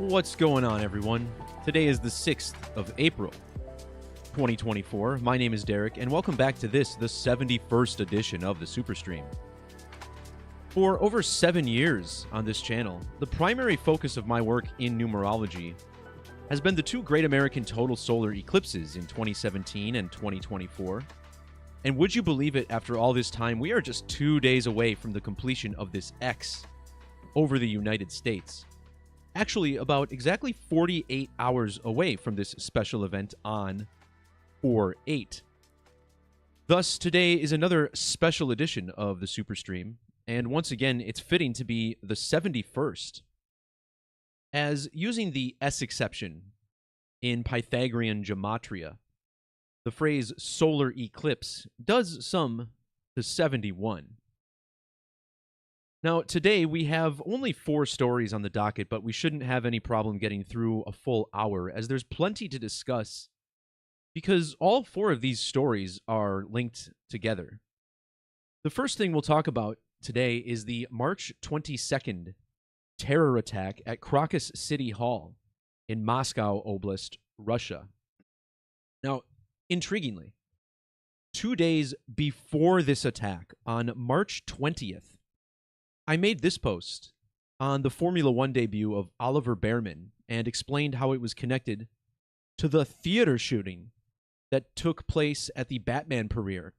What's going on, everyone? Today is the 6th of April, 2024. My name is Derek, and welcome back to this, the 71st edition of the Superstream. For over 7 years on this channel, the primary focus of my work in numerology has been the two great American total solar eclipses in 2017 and 2024. And would you believe it, after all this time, we are just 2 days away from the completion of this X over the United States. Actually, about exactly 48 hours away from this special event on 4/8. Thus, today is another special edition of the Superstream, and once again, it's fitting to be the 71st, as using the S exception in Pythagorean Gematria, the phrase solar eclipse does sum to 71. Now, today we have only 4 stories on the docket, but we shouldn't have any problem getting through a full hour, as there's plenty to discuss, because all 4 of these stories are linked together. The first thing we'll talk about today is the March 22nd terror attack at Crocus City Hall in Moscow Oblast, Russia. Now, intriguingly, 2 days before this attack, on March 20th, I made this post on the Formula One debut of Ollie Bearman and explained how it was connected to the theater shooting that took place at the Batman premiere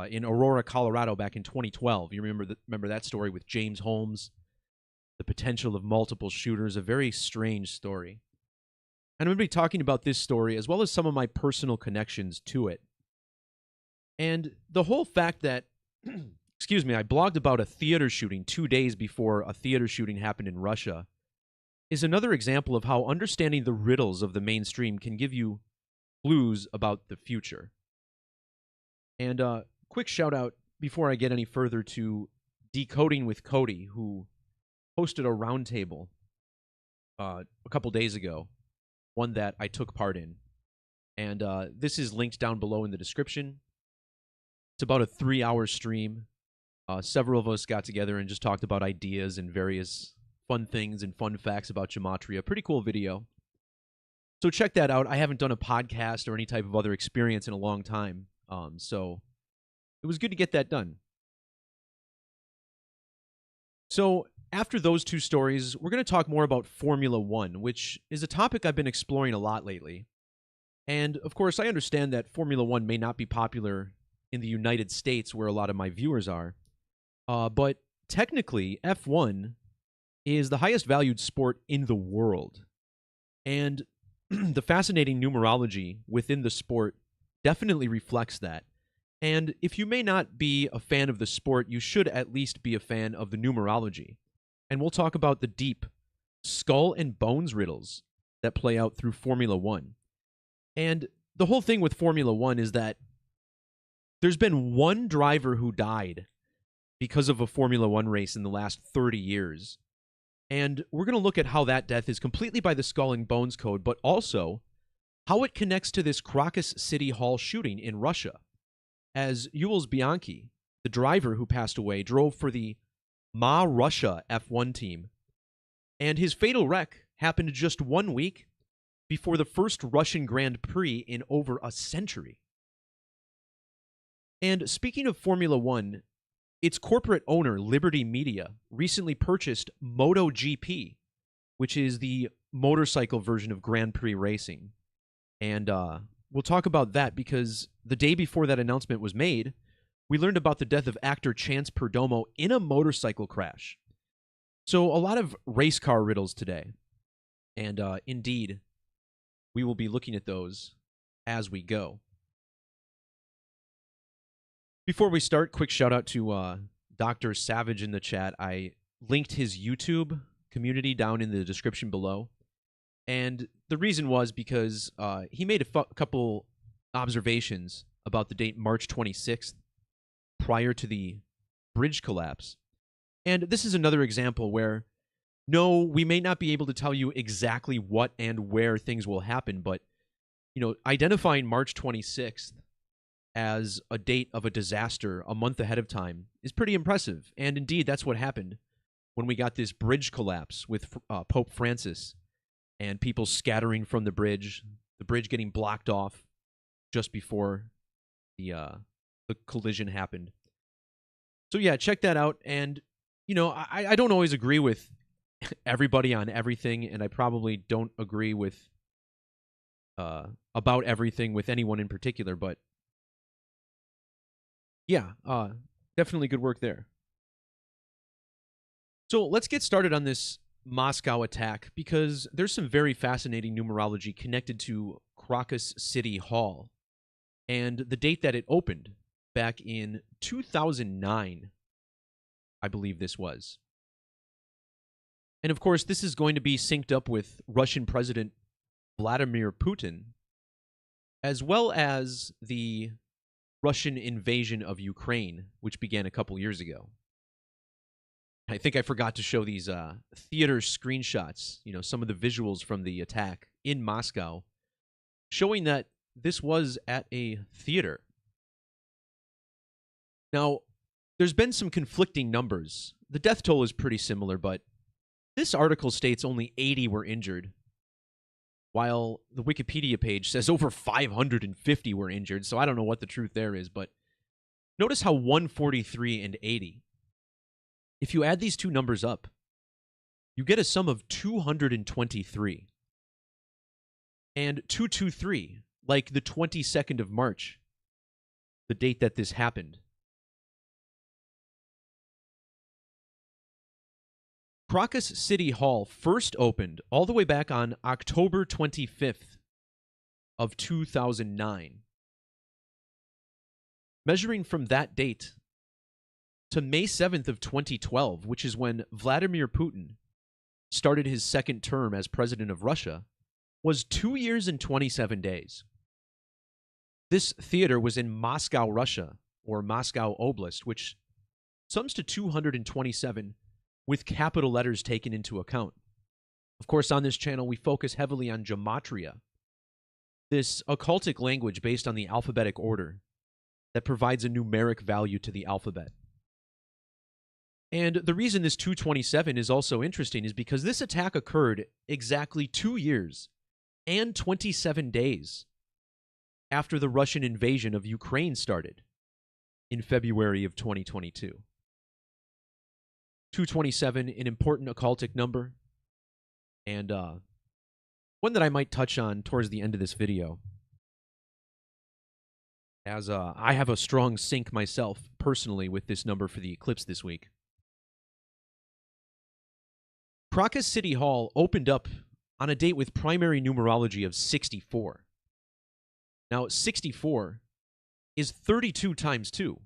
in Aurora, Colorado back in 2012. You remember that story with James Holmes, the potential of multiple shooters, a very strange story. And I'm going to be talking about this story as well as some of my personal connections to it. And the whole fact that I blogged about a theater shooting 2 days before a theater shooting happened in Russia is another example of how understanding the riddles of the mainstream can give you clues about the future. And quick shout out before I get any further to Decoding with Cody, who hosted a roundtable a couple days ago, one that I took part in. And this is linked down below in the description. It's about a 3-hour stream. Several of us got together and just talked about ideas and various fun things and fun facts about Gematria. Pretty cool video. So check that out. I haven't done a podcast or any type of other experience in a long time. So it was good to get that done. So after those 2 stories, we're going to talk more about Formula One, which is a topic I've been exploring a lot lately. And of course, I understand that Formula One may not be popular in the United States, where a lot of my viewers are. But technically, F1 is the highest valued sport in the world. And the fascinating numerology within the sport definitely reflects that. And if you may not be a fan of the sport, you should at least be a fan of the numerology. And we'll talk about the deep skull and bones riddles that play out through Formula One. And the whole thing with Formula One is that there's been one driver who died because of a Formula One race in the last 30 years. And we're going to look at how that death is completely by the skull and bones code, but also how it connects to this Crocus City Hall shooting in Russia, as Jules Bianchi, the driver who passed away, drove for the Ma Russia F1 team. And his fatal wreck happened just 1 week before the first Russian Grand Prix in over a century. And speaking of Formula One, its corporate owner, Liberty Media, recently purchased MotoGP, which is the motorcycle version of Grand Prix racing. And we'll talk about that because the day before that announcement was made, we learned about the death of actor Chance Perdomo in a motorcycle crash. So a lot of race car riddles today. And indeed, we will be looking at those as we go. Before we start, quick shout out to Dr. Savage in the chat. I linked his YouTube community down in the description below. And the reason was because he made a couple observations about the date March 26th prior to the bridge collapse. And this is another example where, no, we may not be able to tell you exactly what and where things will happen, but, identifying March 26th as a date of a disaster a month ahead of time is pretty impressive. And indeed, that's what happened when we got this bridge collapse with Pope Francis and people scattering from the bridge getting blocked off just before the collision happened. So yeah, check that out. And I don't always agree with everybody on everything, and I probably don't agree with about everything with anyone in particular, but yeah, definitely good work there. So let's get started on this Moscow attack, because there's some very fascinating numerology connected to Crocus City Hall and the date that it opened back in 2009, I believe this was. And of course, this is going to be synced up with Russian President Vladimir Putin, as well as the Russian invasion of Ukraine, which began a couple years ago. I think I forgot to show these theater screenshots, some of the visuals from the attack in Moscow, showing that this was at a theater. Now, there's been some conflicting numbers. The death toll is pretty similar, but this article states only 80 were injured, while the Wikipedia page says over 550 were injured, so I don't know what the truth there is, but notice how 143 and 80, if you add these two numbers up, you get a sum of 223. And 223, like the 22nd of March, the date that this happened. Crocus City Hall first opened all the way back on October 25th of 2009. Measuring from that date to May 7th of 2012, which is when Vladimir Putin started his second term as president of Russia, was 2 years and 27 days. This theater was in Moscow, Russia, or Moscow Oblast, which sums to 227 with capital letters taken into account. Of course, on this channel, we focus heavily on Gematria, this occultic language based on the alphabetic order that provides a numeric value to the alphabet. And the reason this 227 is also interesting is because this attack occurred exactly 2 years and 27 days after the Russian invasion of Ukraine started in February of 2022. 227, an important occultic number, and one that I might touch on towards the end of this video, as I have a strong sync myself, personally, with this number for the Eclipse this week. Crocus City Hall opened up on a date with primary numerology of 64. Now, 64 is 32 times 2.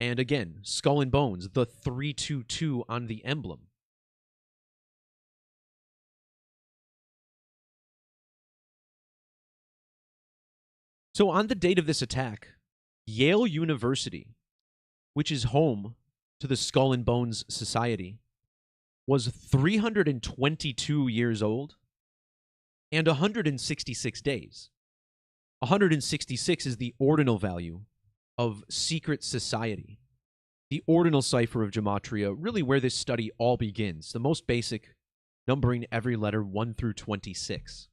And again, skull and bones, the 322 on the emblem. So on the date of this attack, Yale University, which is home to the Skull and Bones Society, was 322 years old and 166 days. 166 is the ordinal value of secret society, the ordinal cipher of Gematria, really where this study all begins, the most basic, numbering every letter 1 through 26.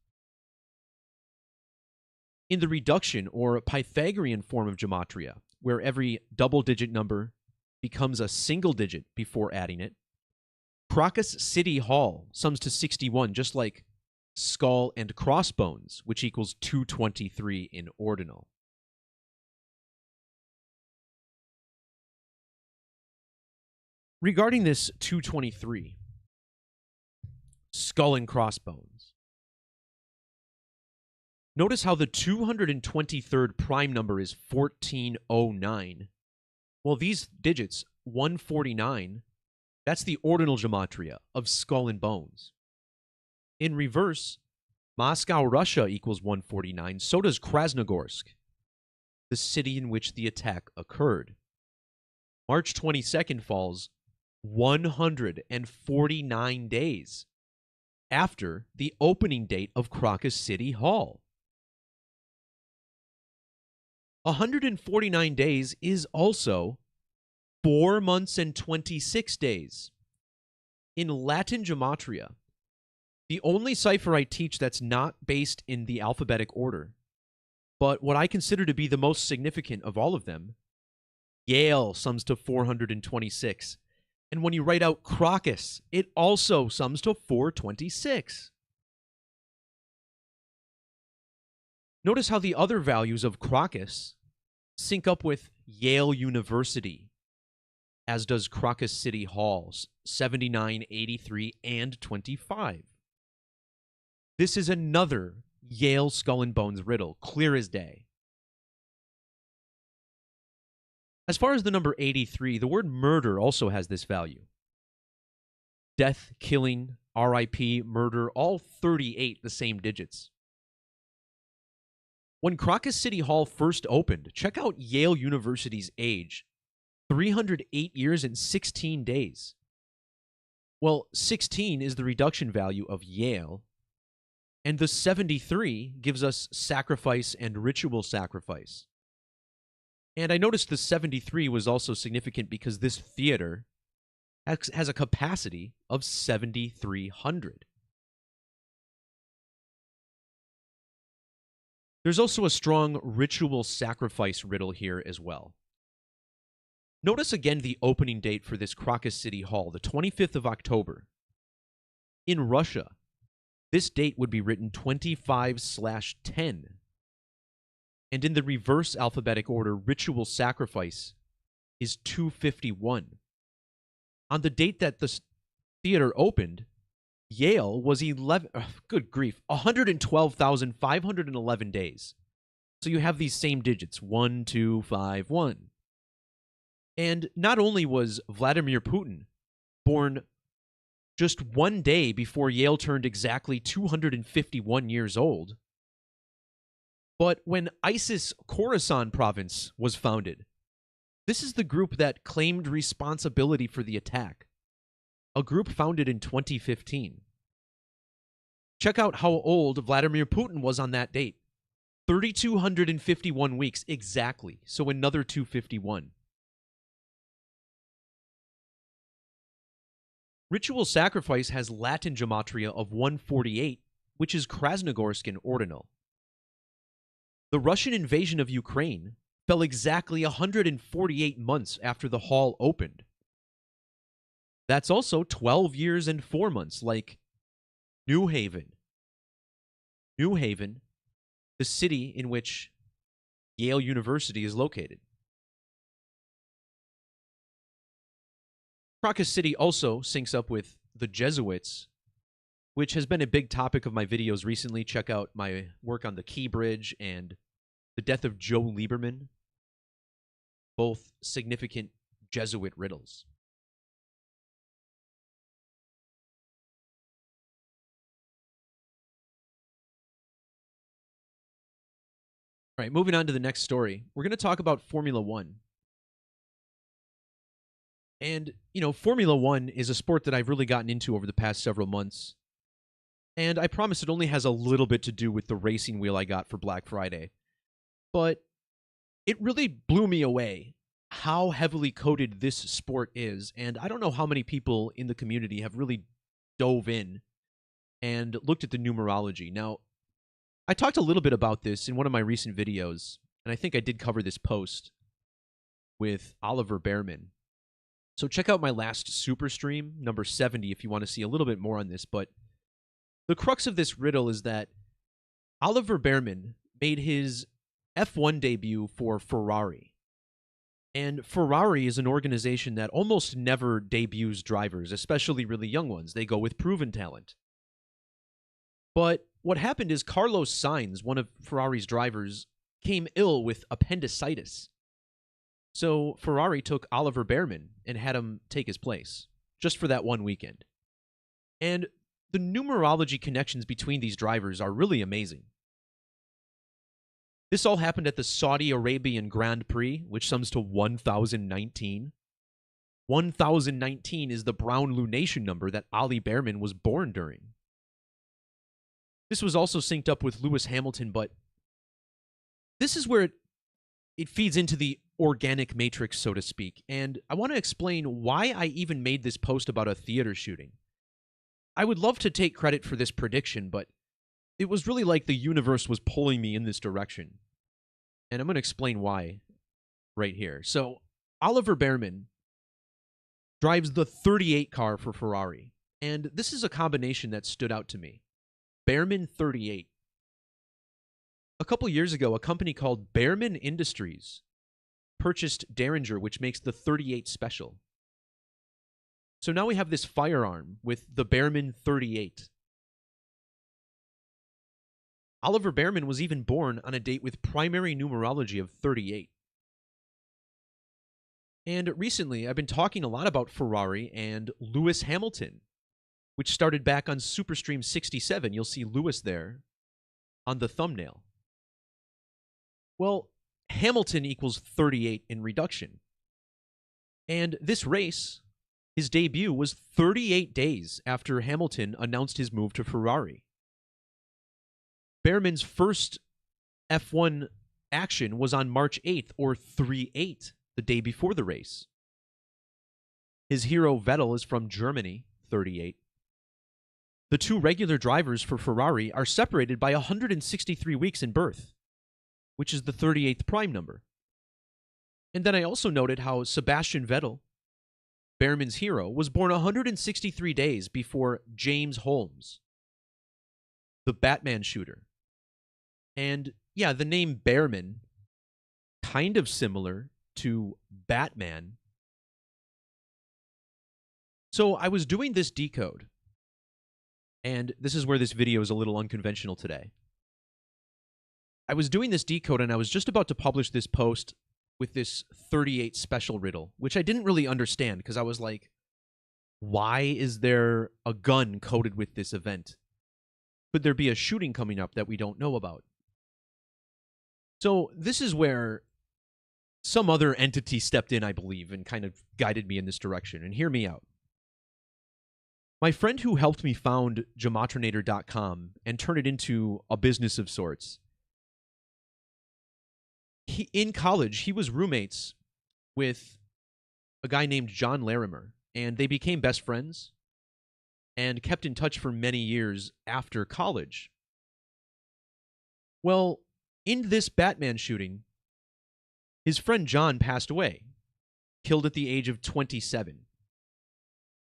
In the reduction or Pythagorean form of Gematria, where every double-digit number becomes a single digit before adding it, Crocus City Hall sums to 61, just like skull and crossbones, which equals 223 in ordinal. Regarding this 223, skull and crossbones, notice how the 223rd prime number is 1409. Well, these digits, 149, that's the ordinal Gematria of skull and bones. In reverse, Moscow, Russia equals 149. So does Krasnogorsk, the city in which the attack occurred. March 22nd falls 149 days after the opening date of Crocus City Hall. 149 days is also 4 months and 26 days. In Latin Gematria, The only cipher I teach that's not based in the alphabetic order, but what I consider to be the most significant of all of them, Yale sums to 426. And when you write out Crocus, it also sums to 426. Notice how the other values of Crocus sync up with Yale University, as does Crocus City Halls, 79, 83, and 25. This is another Yale Skull and Bones riddle, clear as day. As far as the number 83, the word murder also has this value. Death, killing, RIP, murder, all 38 the same digits. When Crocus City Hall first opened, check out Yale University's age. 308 years and 16 days. Well, 16 is the reduction value of Yale, and the 73 gives us sacrifice and ritual sacrifice. And I noticed the 73 was also significant because this theater has a capacity of 7,300. There's also a strong ritual sacrifice riddle here as well. Notice again the opening date for this Crocus City Hall, the 25th of October. In Russia, this date would be written 25/10. And in the reverse alphabetic order, ritual sacrifice is 251. On the date that the theater opened, Yale was 112,511 days. So you have these same digits, 1, 2, 5, 1. And not only was Vladimir Putin born just one day before Yale turned exactly 251 years old, but when ISIS Khorasan province was founded, this is the group that claimed responsibility for the attack, a group founded in 2015. Check out how old Vladimir Putin was on that date. 3,251 weeks exactly, so another 251. Ritual sacrifice has Latin gematria of 148, which is Krasnogorsk in ordinal. The Russian invasion of Ukraine fell exactly 148 months after the hall opened. That's also 12 years and 4 months, like New Haven. New Haven, the city in which Yale University is located. Crocus City also syncs up with the Jesuits, which has been a big topic of my videos recently. Check out my work on the Key Bridge and the death of Joe Lieberman, both significant Jesuit riddles. All right, moving on to the next story. We're going to talk about Formula One. And, Formula One is a sport that I've really gotten into over the past several months. And I promise it only has a little bit to do with the racing wheel I got for Black Friday. But it really blew me away how heavily coded this sport is. And I don't know how many people in the community have really dove in and looked at the numerology. Now, I talked a little bit about this in one of my recent videos, and I think I did cover this post with Ollie Bearman. So check out my last super stream, number 70, if you want to see a little bit more on this. But the crux of this riddle is that Ollie Bearman made his F1 debut for Ferrari. And Ferrari is an organization that almost never debuts drivers, especially really young ones. They go with proven talent. But what happened is Carlos Sainz, one of Ferrari's drivers, came ill with appendicitis. So Ferrari took Ollie Bearman and had him take his place, just for that one weekend. And the numerology connections between these drivers are really amazing. This all happened at the Saudi Arabian Grand Prix, which sums to 1019. 1019 is the brown lunation number that Ollie Bearman was born during. This was also synced up with Lewis Hamilton, but this is where it feeds into the organic matrix, so to speak. And I want to explain why I even made this post about a theater shooting. I would love to take credit for this prediction, but it was really like the universe was pulling me in this direction. And I'm going to explain why right here. So, Oliver Bearman drives the 38 car for Ferrari. And this is a combination that stood out to me. Bearman 38. A couple years ago, a company called Bearman Industries purchased Derringer, which makes the 38 special. So now we have this firearm with the Bearman 38. Oliver Bearman was even born on a date with primary numerology of 38. And recently, I've been talking a lot about Ferrari and Lewis Hamilton, which started back on Superstream 67. You'll see Lewis there on the thumbnail. Well, Hamilton equals 38 in reduction. And this race, his debut, was 38 days after Hamilton announced his move to Ferrari. Bearman's first F1 action was on March 8th, or 3/8, the day before the race. His hero Vettel is from Germany, 38. The two regular drivers for Ferrari are separated by 163 weeks in birth, which is the 38th prime number. And then I also noted how Sebastian Vettel, Bearman's hero, was born 163 days before James Holmes, the Batman shooter. And yeah, the name Bearman, kind of similar to Batman. So I was doing this decode, and this is where this video is a little unconventional today. I was doing this decode, and I was just about to publish this post with this 38 special riddle, which I didn't really understand, because I was like, why is there a gun coded with this event? Could there be a shooting coming up that we don't know about? So this is where some other entity stepped in, I believe, and kind of guided me in this direction. And hear me out. My friend who helped me found Gematrinator.com and turn it into a business of sorts, in college, he was roommates with a guy named John Larimer, and they became best friends and kept in touch for many years after college. Well, in this Batman shooting, his friend John passed away, killed at the age of 27.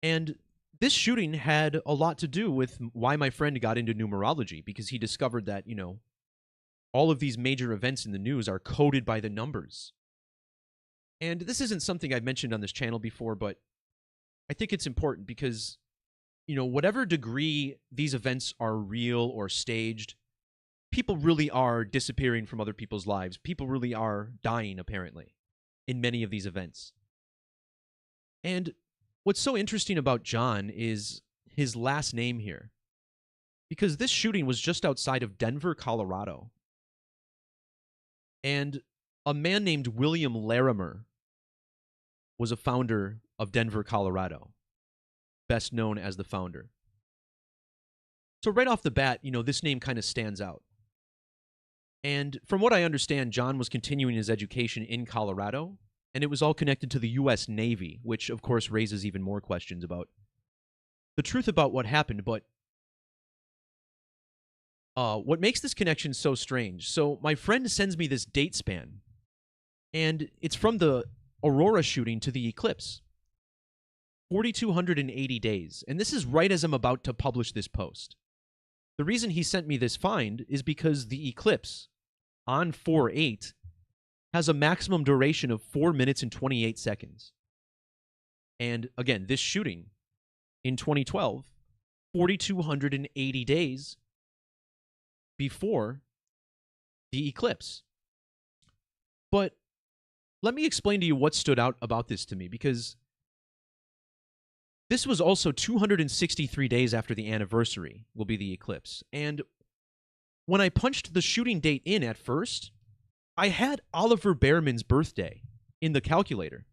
And this shooting had a lot to do with why my friend got into numerology, because he discovered that, all of these major events in the news are coded by the numbers. And this isn't something I've mentioned on this channel before, but I think it's important because, whatever degree these events are real or staged, people really are disappearing from other people's lives. People really are dying, apparently, in many of these events. And what's so interesting about John is his last name here, because this shooting was just outside of Denver, Colorado. And a man named William Larimer was a founder of Denver, Colorado, best known as the founder. So right off the bat, this name kind of stands out. And from what I understand, John was continuing his education in Colorado, and it was all connected to the U.S. Navy, which, of course, raises even more questions about the truth about what happened. But what makes this connection so strange? So my friend sends me this date span, and it's from the Aurora shooting to the Eclipse. 4,280 days. And this is right as I'm about to publish this post. The reason he sent me this find is because the Eclipse on 4/8 has a maximum duration of 4 minutes and 28 seconds. And again, this shooting in 2012, 4,280 days before the eclipse. But let me explain to you what stood out about this to me, because this was also 263 days after the anniversary will be the eclipse. And when I punched the shooting date in at first, I had Oliver Bearman's birthday in the calculator.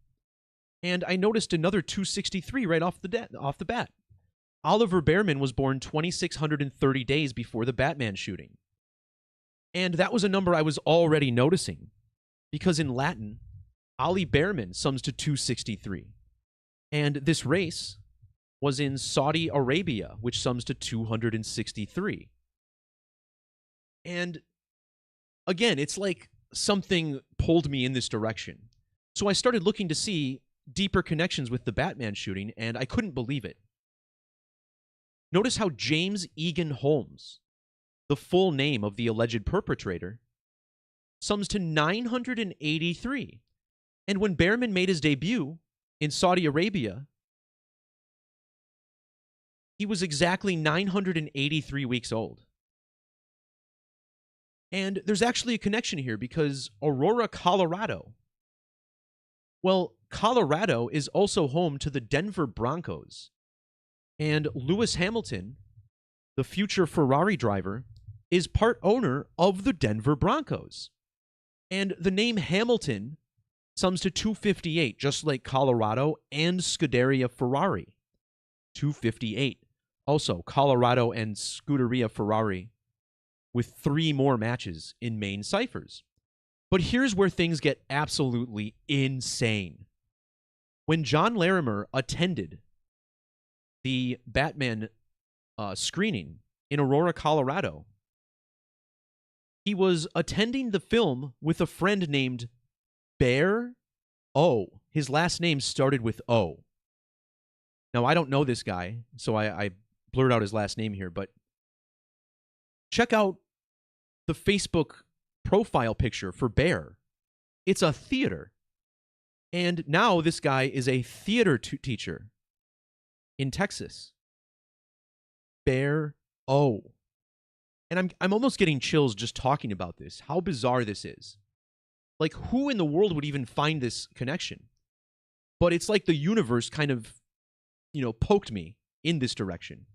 And I noticed another 263 right off the bat. Oliver Bearman was born 2,630 days before the Batman shooting. And that was a number I was already noticing, because in Latin, Ollie Bearman sums to 263. And this race was in Saudi Arabia, which sums to 263. And again, it's like something pulled me in this direction. So I started looking to see deeper connections with the Batman shooting, and I couldn't believe it. Notice how James Egan Holmes, the full name of the alleged perpetrator, sums to 983. And when Bearman made his debut in Saudi Arabia, he was exactly 983 weeks old. And there's actually a connection here because Aurora, Colorado. Well, Colorado is also home to the Denver Broncos. And Lewis Hamilton, the future Ferrari driver, is part owner of the Denver Broncos. And the name Hamilton sums to 258, just like Colorado and Scuderia Ferrari. 258. Also, Colorado and Scuderia Ferrari with 3 more matches in main ciphers. But here's where things get absolutely insane. When John Larimer attended the Batman screening in Aurora, Colorado, he was attending the film with a friend named Bear O. His last name started with O. Now, I don't know this guy, so I blurred out his last name here, but check out the Facebook profile picture for Bear. It's a theater. And now this guy is a theater teacher in Texas. Bear O. And I'm almost getting chills just talking about this. How bizarre this is. Like, who in the world would even find this connection? But it's like the universe kind of, poked me in this direction.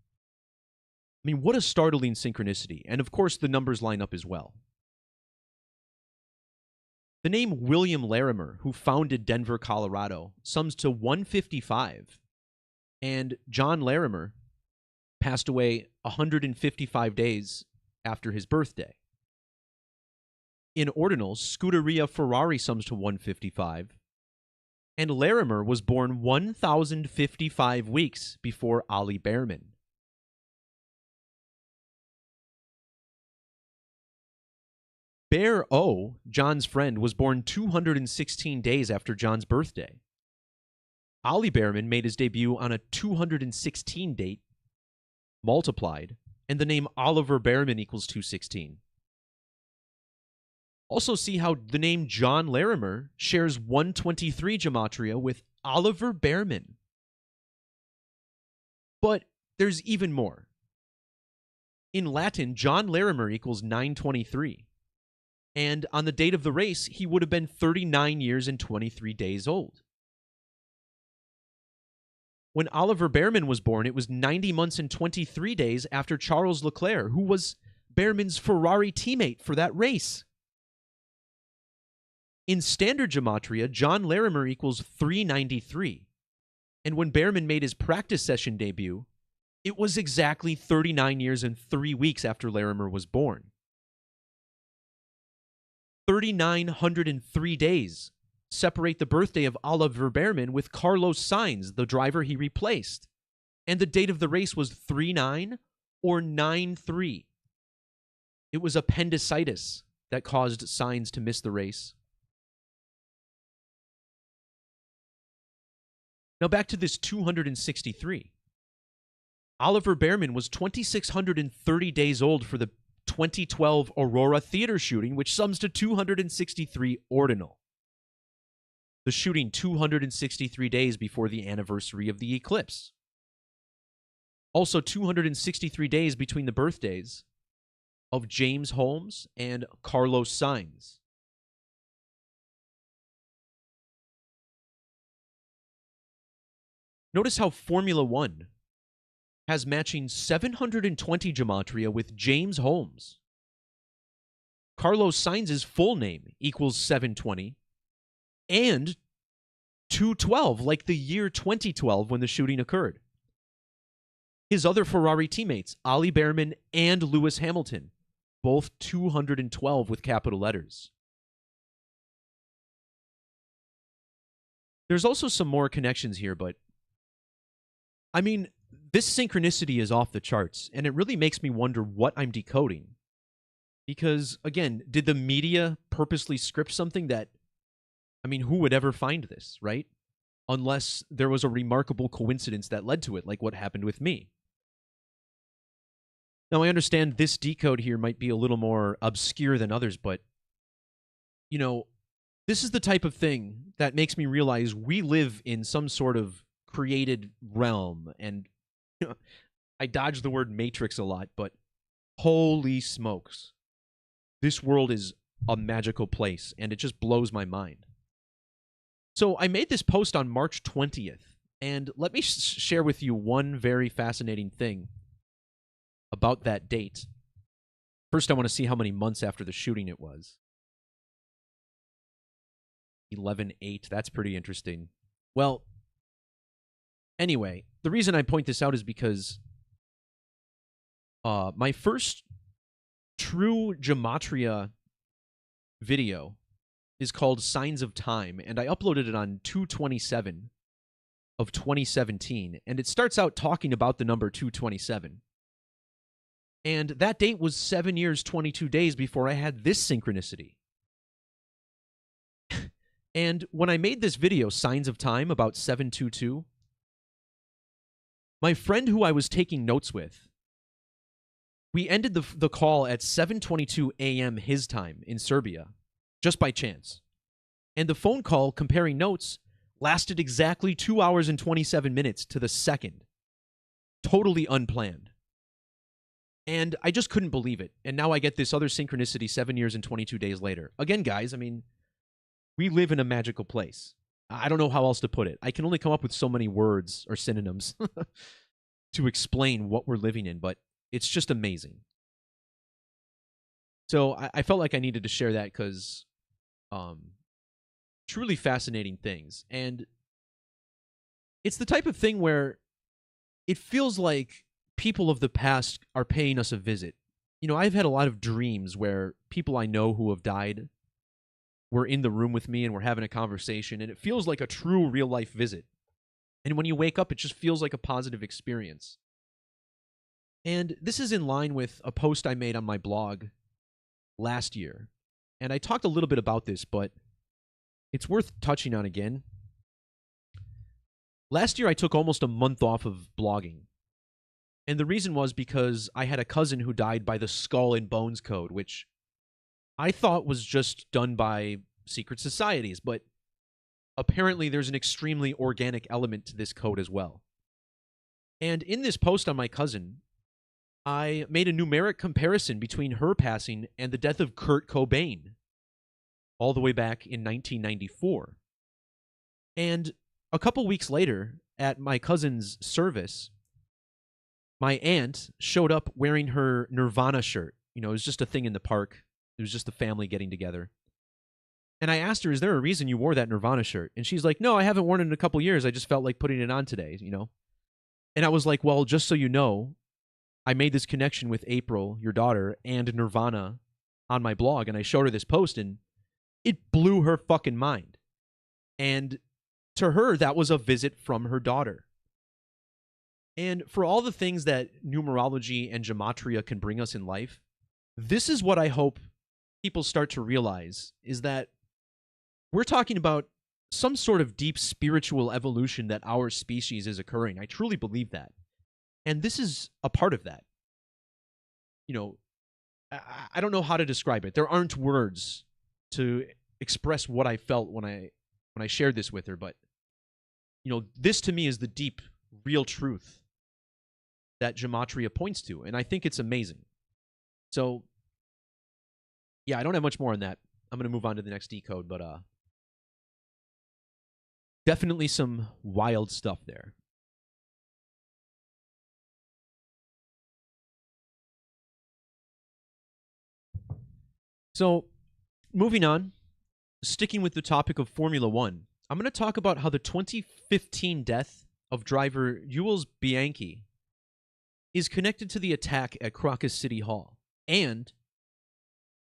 I mean, what a startling synchronicity. And of course, the numbers line up as well. The name William Larimer, who founded Denver, Colorado, sums to 155. And John Larimer passed away 155 days after his birthday. In ordinals, Scuderia Ferrari sums to 155. And Larimer was born 1,055 weeks before Ollie Bearman. Bear O, John's friend, was born 216 days after John's birthday. Ollie Bearman made his debut on a 216 date, multiplied, and the name Oliver Bearman equals 216. Also see how the name John Larimer shares 123 gematria with Oliver Bearman. But there's even more. In Latin, John Larimer equals 923. And on the date of the race, he would have been 39 years and 23 days old. When Oliver Bearman was born, it was 90 months and 23 days after Charles Leclerc, who was Bearman's Ferrari teammate for that race. In standard gematria, John Larimer equals 393. And when Bearman made his practice session debut, it was exactly 39 years and 3 weeks after Larimer was born. 3,903 days separate the birthday of Oliver Bearman with Carlos Sainz, the driver he replaced. And the date of the race was 3-9 or 9-3. It was appendicitis that caused Sainz to miss the race. Now back to this 263. Oliver Bearman was 2,630 days old for the 2012 Aurora theater shooting, which sums to 263 ordinal. The shooting 263 days before the anniversary of the Eclipse. Also 263 days between the birthdays of James Holmes and Carlos Sainz. Notice how Formula One has matching 720 gematria with James Holmes. Carlos Sainz's full name equals 720 and 212, like the year 2012 when the shooting occurred. His other Ferrari teammates, Ollie Bearman and Lewis Hamilton, both 212 with capital letters. There's also some more connections here, but I mean, this synchronicity is off the charts, and it really makes me wonder what I'm decoding. Because, again, did the media purposely script something that, I mean, who would ever find this, right? Unless there was a remarkable coincidence that led to it, like what happened with me. Now, I understand this decode here might be a little more obscure than others, but, you know, this is the type of thing that makes me realize we live in some sort of created realm. And I dodge the word matrix a lot, but holy smokes. This world is a magical place, and it just blows my mind. So I made this post on March 20th, and let me share with you one very fascinating thing about that date. First, I want to see how many months after the shooting it was. 11/8. That's pretty interesting. Well, anyway, the reason I point this out is because my first true Gematria video is called Signs of Time, and I uploaded it on 2/27 of 2017, and it starts out talking about the number 227. And that date was 7 years, 22 days before I had this synchronicity. And when I made this video, Signs of Time, about 722, my friend who I was taking notes with, we ended the call at 7:22 a.m. his time in Serbia, just by chance. And the phone call comparing notes lasted exactly 2 hours and 27 minutes to the second. Totally unplanned. And I just couldn't believe it. And now I get this other synchronicity 7 years and 22 days later. Again, guys, I mean, we live in a magical place. I don't know how else to put it. I can only come up with so many words or synonyms to explain what we're living in, but it's just amazing. So I felt like I needed to share that because truly fascinating things. And it's the type of thing where it feels like people of the past are paying us a visit. You know, I've had a lot of dreams where people I know who have died were in the room with me and we're having a conversation, and it feels like a true real-life visit. And when you wake up, it just feels like a positive experience. And this is in line with a post I made on my blog last year. And I talked a little bit about this, but it's worth touching on again. Last year, I took almost a month off of blogging. And the reason was because I had a cousin who died by the Skull and Bones Code, which I thought was just done by secret societies, but apparently there's an extremely organic element to this code as well. And in this post on my cousin, I made a numeric comparison between her passing and the death of Kurt Cobain, all the way back in 1994. And a couple weeks later, at my cousin's service, my aunt showed up wearing her Nirvana shirt. You know, it was just a thing in the park. It was just the family getting together. And I asked her, is there a reason you wore that Nirvana shirt? And she's like, no, I haven't worn it in a couple years. I just felt like putting it on today, you know? And I was like, well, just so you know, I made this connection with April, your daughter, and Nirvana on my blog, and I showed her this post, and it blew her fucking mind. And to her, that was a visit from her daughter. And for all the things that numerology and gematria can bring us in life, this is what I hope people start to realize, is that we're talking about some sort of deep spiritual evolution that our species is occurring. I truly believe that. And this is a part of that. You know, I don't know how to describe it. There aren't words to express what I felt when I shared this with her, but you know, this to me is the deep, real truth that gematria points to, and I think it's amazing. So, yeah, I don't have much more on that. I'm going to move on to the next decode, but definitely some wild stuff there. So, moving on, sticking with the topic of Formula One, I'm going to talk about how the 2015 death of driver Jules Bianchi is connected to the attack at Crocus City Hall and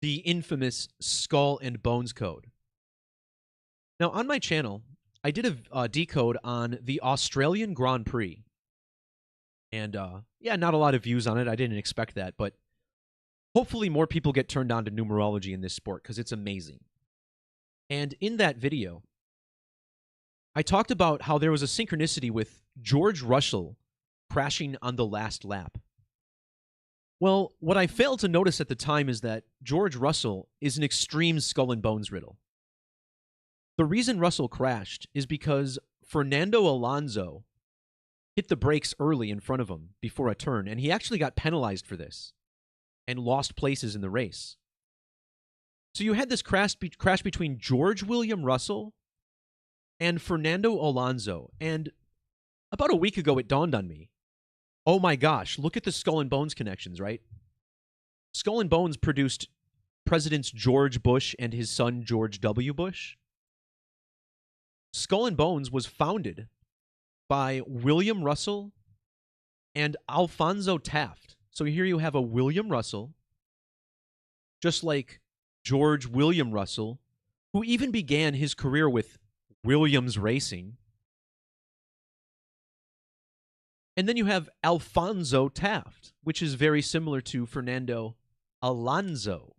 the infamous Skull and Bones Code. Now, on my channel, I did a decode on the Australian Grand Prix, And yeah, not a lot of views on it. I didn't expect that, but hopefully more people get turned on to numerology in this sport because it's amazing. And in that video, I talked about how there was a synchronicity with George Russell crashing on the last lap. Well, what I failed to notice at the time is that George Russell is an extreme skull and bones riddle. The reason Russell crashed is because Fernando Alonso hit the brakes early in front of him before a turn, and he actually got penalized for this and lost places in the race. So you had this crash between George William Russell and Fernando Alonso, and about a week ago it dawned on me, oh my gosh, look at the Skull and Bones connections, right? Skull and Bones produced Presidents George Bush and his son George W. Bush. Skull and Bones was founded by William Russell and Alfonso Taft. So here you have a William Russell, just like George William Russell, who even began his career with Williams Racing. And then you have Alfonso Taft, which is very similar to Fernando Alonso.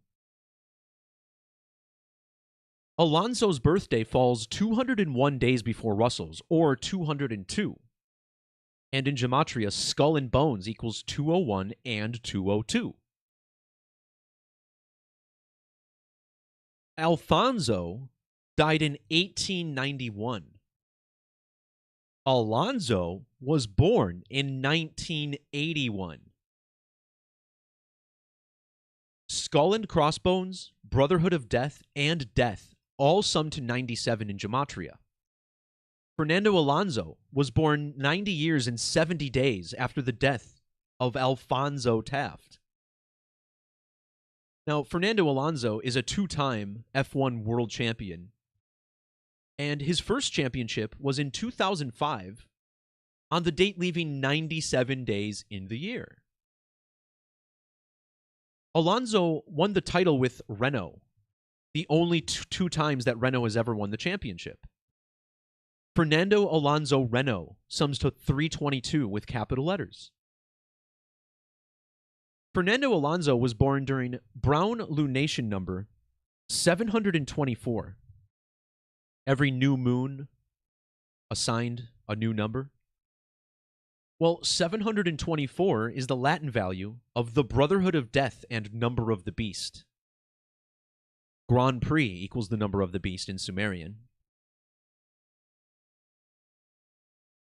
Alonso's birthday falls 201 days before Russell's, or 202. And in Gematria, Skull and Bones equals 201 and 202. Alfonso died in 1891. Alonso was born in 1981. Skull and Crossbones, Brotherhood of Death, and Death all sum to 97 in Gematria. Fernando Alonso was born 90 years and 70 days after the death of Alfonso Taft. Now, Fernando Alonso is a two-time F1 world champion, and his first championship was in 2005 on the date leaving 97 days in the year. Alonso won the title with Renault, the only two times that Renault has ever won the championship. Fernando Alonso Renault sums to 322 with capital letters. Fernando Alonso was born during Brown lunation number 724. Every new moon assigned a new number. Well, 724 is the Latin value of the Brotherhood of Death and number of the beast. Grand Prix equals the number of the beast in Sumerian.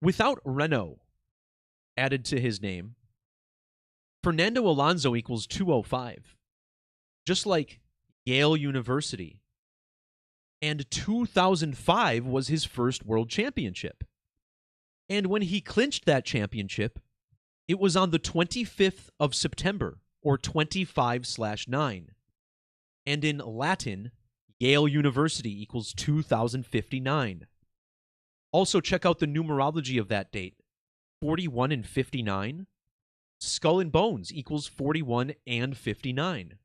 Without Renault added to his name, Fernando Alonso equals 205, just like Yale University. And 2005 was his first world championship. And when he clinched that championship, it was on the 25th of September, or 25/9. And in Latin, Yale University equals 2059. Also, check out the numerology of that date. 41 and 59. Skull and Bones equals 41 and 59.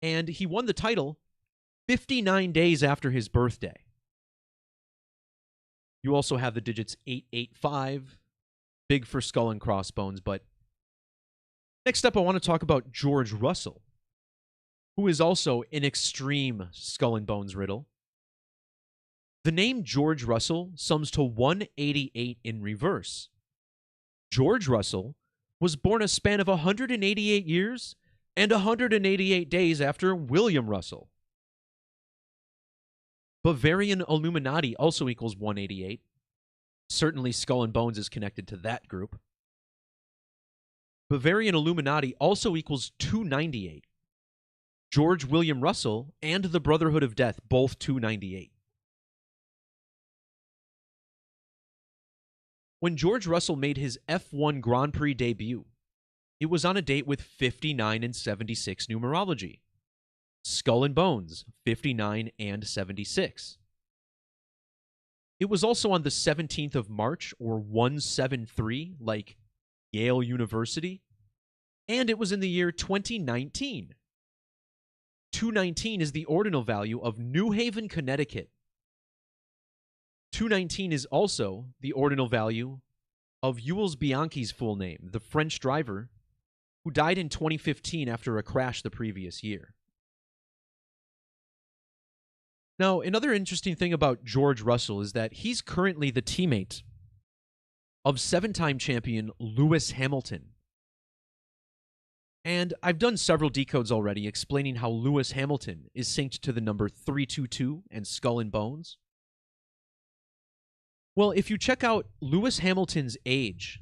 And he won the title 59 days after his birthday. You also have the digits 885, big for Skull and Crossbones. But next up, I want to talk about George Russell, who is also an extreme Skull and Bones riddle. The name George Russell sums to 188 in reverse. George Russell was born a span of 188 years and 188 days after William Russell. Bavarian Illuminati also equals 188. Certainly Skull and Bones is connected to that group. Bavarian Illuminati also equals 298. George William Russell and the Brotherhood of Death, both 298. When George Russell made his F1 Grand Prix debut, it was on a date with 59 and 76 numerology. Skull and Bones, 59 and 76. It was also on the 17th of March, or 173, like Yale University, and it was in the year 2019. 219 is the ordinal value of New Haven, Connecticut. 219 is also the ordinal value of Jules Bianchi's full name, the French driver who died in 2015 after a crash the previous year. Now, another interesting thing about George Russell is that he's currently the teammate of seven-time champion Lewis Hamilton. And I've done several decodes already explaining how Lewis Hamilton is synced to the number 322 and Skull and Bones. Well, if you check out Lewis Hamilton's age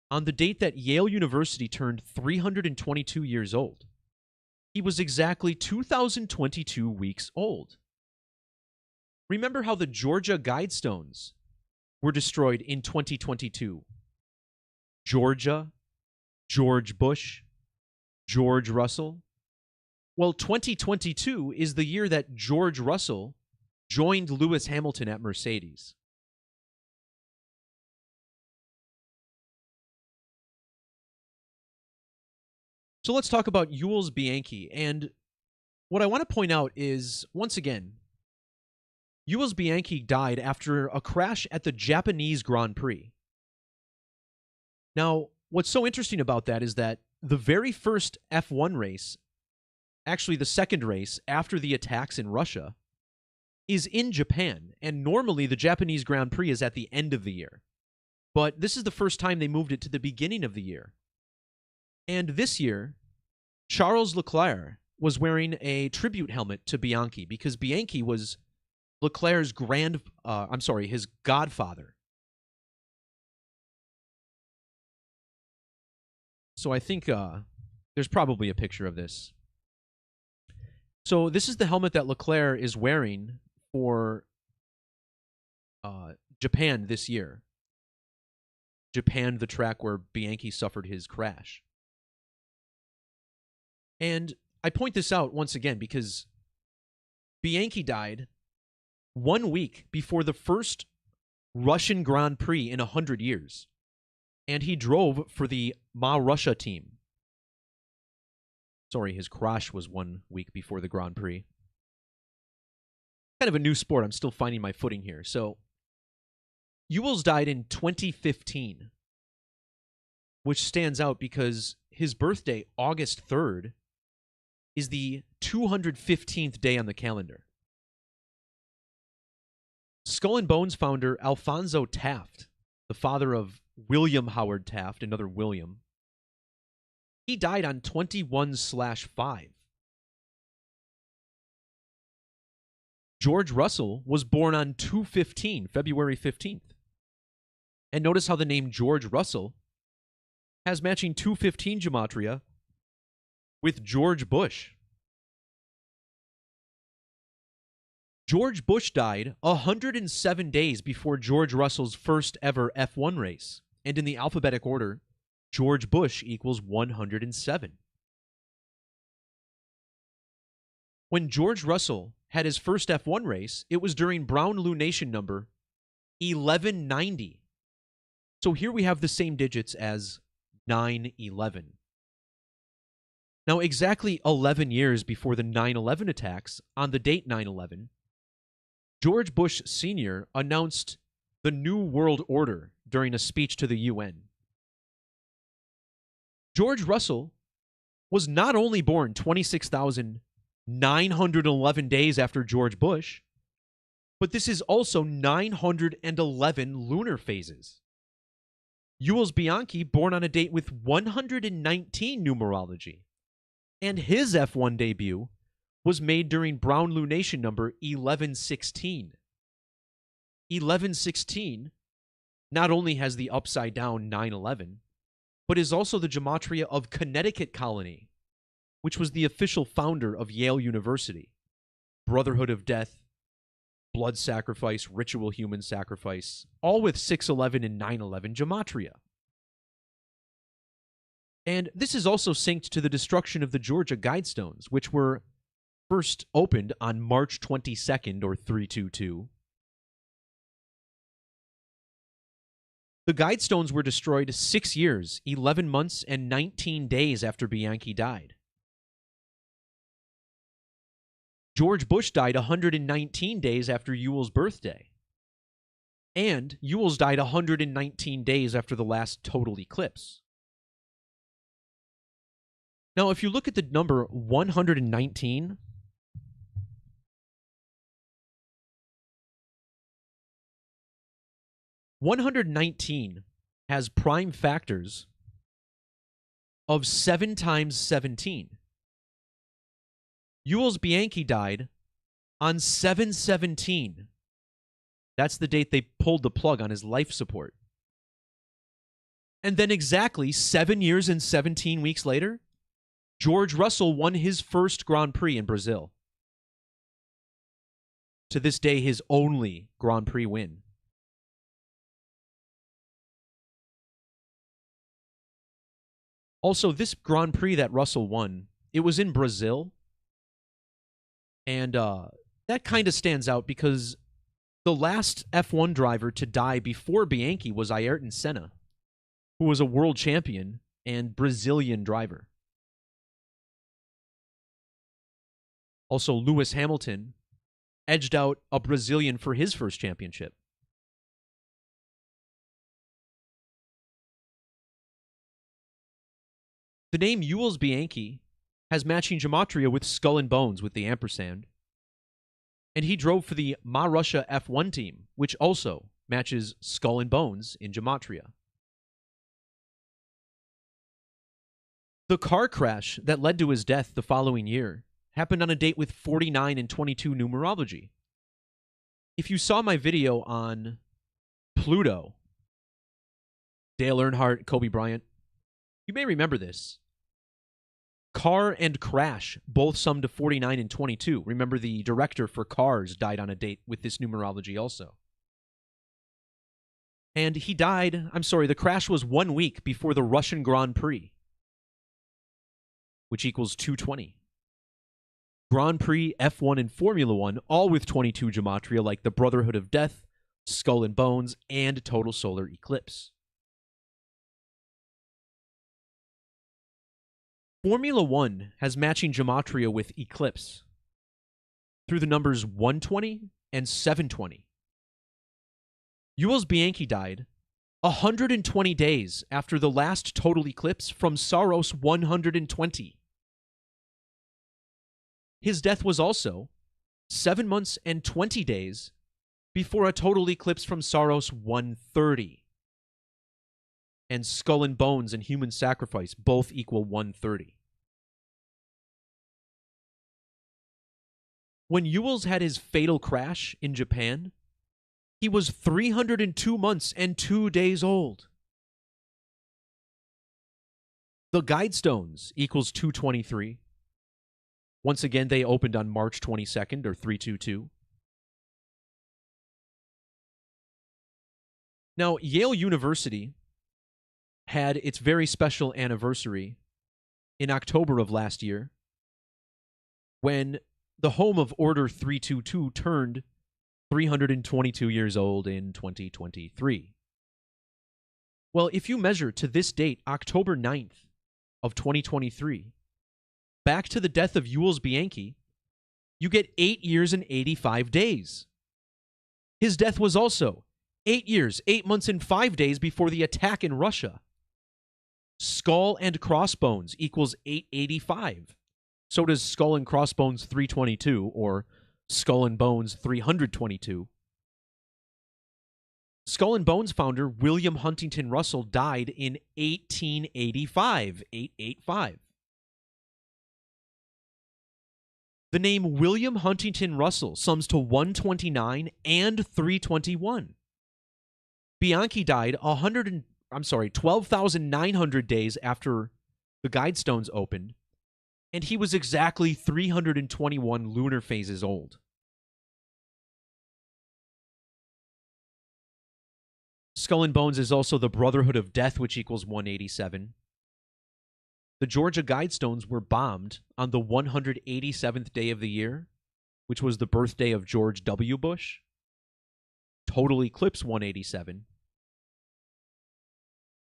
on the date that Yale University turned 322 years old, he was exactly 2,022 weeks old. Remember how the Georgia Guidestones were destroyed in 2022? Georgia, George Bush, George Russell. Well, 2022 is the year that George Russell joined Lewis Hamilton at Mercedes. So let's talk about Jules Bianchi. And what I want to point out is, once again, Jules Bianchi died after a crash at the Japanese Grand Prix. Now, what's so interesting about that is that the very first F1 race, actually the second race after the attacks in Russia, is in Japan, and normally the Japanese Grand Prix is at the end of the year. But this is the first time they moved it to the beginning of the year. And this year, Charles Leclerc was wearing a tribute helmet to Bianchi because Bianchi was Leclerc's his godfather. So I think there's probably a picture of this. So this is the helmet that Leclerc is wearing for Japan this year. Japan, the track where Bianchi suffered his crash. And I point this out once again because Bianchi died 1 week before the first Russian Grand Prix in 100 years. And he drove for the Ma Russia team. Sorry, his crash was 1 week before the Grand Prix. Kind of a new sport. I'm still finding my footing here. So, Jules died in 2015, which stands out because his birthday, August 3rd, is the 215th day on the calendar. Skull and Bones founder Alfonso Taft, the father of William Howard Taft, another William, he died on 21/5. George Russell was born on 2/15, February 15th. And notice how the name George Russell has matching 2/15 gematria with George Bush. George Bush died 107 days before George Russell's first ever F1 race. And in the alphabetic order, George Bush equals 107. When George Russell had his first F1 race, it was during Brown lunation number 1190. So here we have the same digits as 9/11. Now, exactly 11 years before the 9/11 attacks, on the date 9/11, George Bush Sr. announced the New World Order during a speech to the UN. George Russell was not only born 26,911 days after George Bush, but this is also 911 lunar phases. Jules Bianchi, born on a date with 119 numerology, and his F1 debut was made during Brown lunation number 1116. 1116 not only has the upside down 9/11, but is also the gematria of Connecticut Colony, which was the official founder of Yale University. Brotherhood of Death, blood sacrifice, ritual human sacrifice, all with 6/11 and 9/11 gematria. And this is also synced to the destruction of the Georgia Guidestones, which were first opened on March 22nd, or 322. The Guidestones were destroyed 6 years, 11 months, and 19 days after Bianchi died. George Bush died 119 days after Ewell's birthday. And Jules died 119 days after the last total eclipse. Now, if you look at the number 119, has prime factors of 7 times 17. Jules Bianchi died on 7/17. That's the date they pulled the plug on his life support. And then exactly 7 years and 17 weeks later, George Russell won his first Grand Prix in Brazil. To this day, his only Grand Prix win. Also, this Grand Prix that Russell won, it was in Brazil. And that kind of stands out because the last F1 driver to die before Bianchi was Ayrton Senna, who was a world champion and Brazilian driver. Also, Lewis Hamilton edged out a Brazilian for his first championship. The name Jules Bianchi has matching gematria with skull and bones with the ampersand. And he drove for the Ma Russia F1 team, which also matches skull and bones in gematria. The car crash that led to his death the following year happened on a date with 49 and 22 numerology. If you saw my video on Pluto, Dale Earnhardt, Kobe Bryant, you may remember this. Car and crash both summed to 49 and 22. Remember, the director for Cars died on a date with this numerology also. And he died, the crash was 1 week before the Russian Grand Prix, which equals 220. Grand Prix, F1, and Formula 1, all with 22 gematria like the Brotherhood of Death, Skull and Bones, and Total Solar Eclipse. Formula 1 has matching gematria with Eclipse through the numbers 120 and 720. Jules Bianchi died 120 days after the last total eclipse from Saros 120. His death was also 7 months and 20 days before a total eclipse from Saros 130. And Skull and Bones and Human Sacrifice both equal 130. When Jules had his fatal crash in Japan, he was 302 months and 2 days old. The Guidestones equals 223. Once again, they opened on March 22nd, or 322. Now, Yale University had its very special anniversary in October of last year when the home of Order 322 turned 322 years old in 2023. Well, if you measure to this date, October 9th of 2023, back to the death of Jules Bianchi, you get 8 years and 85 days. His death was also 8 years, 8 months, and 5 days before the attack in Russia. Skull and Crossbones equals 885. So does Skull and Crossbones 322, or Skull and Bones 322. Skull and Bones founder William Huntington Russell died in 1885, 885. The name William Huntington Russell sums to 129 and 321. Bianchi died 12,900 days after the Guidestones opened, and he was exactly 321 lunar phases old. Skull and Bones is also the Brotherhood of Death, which equals 187. The Georgia Guidestones were bombed on the 187th day of the year, which was the birthday of George W. Bush. Total eclipse 187.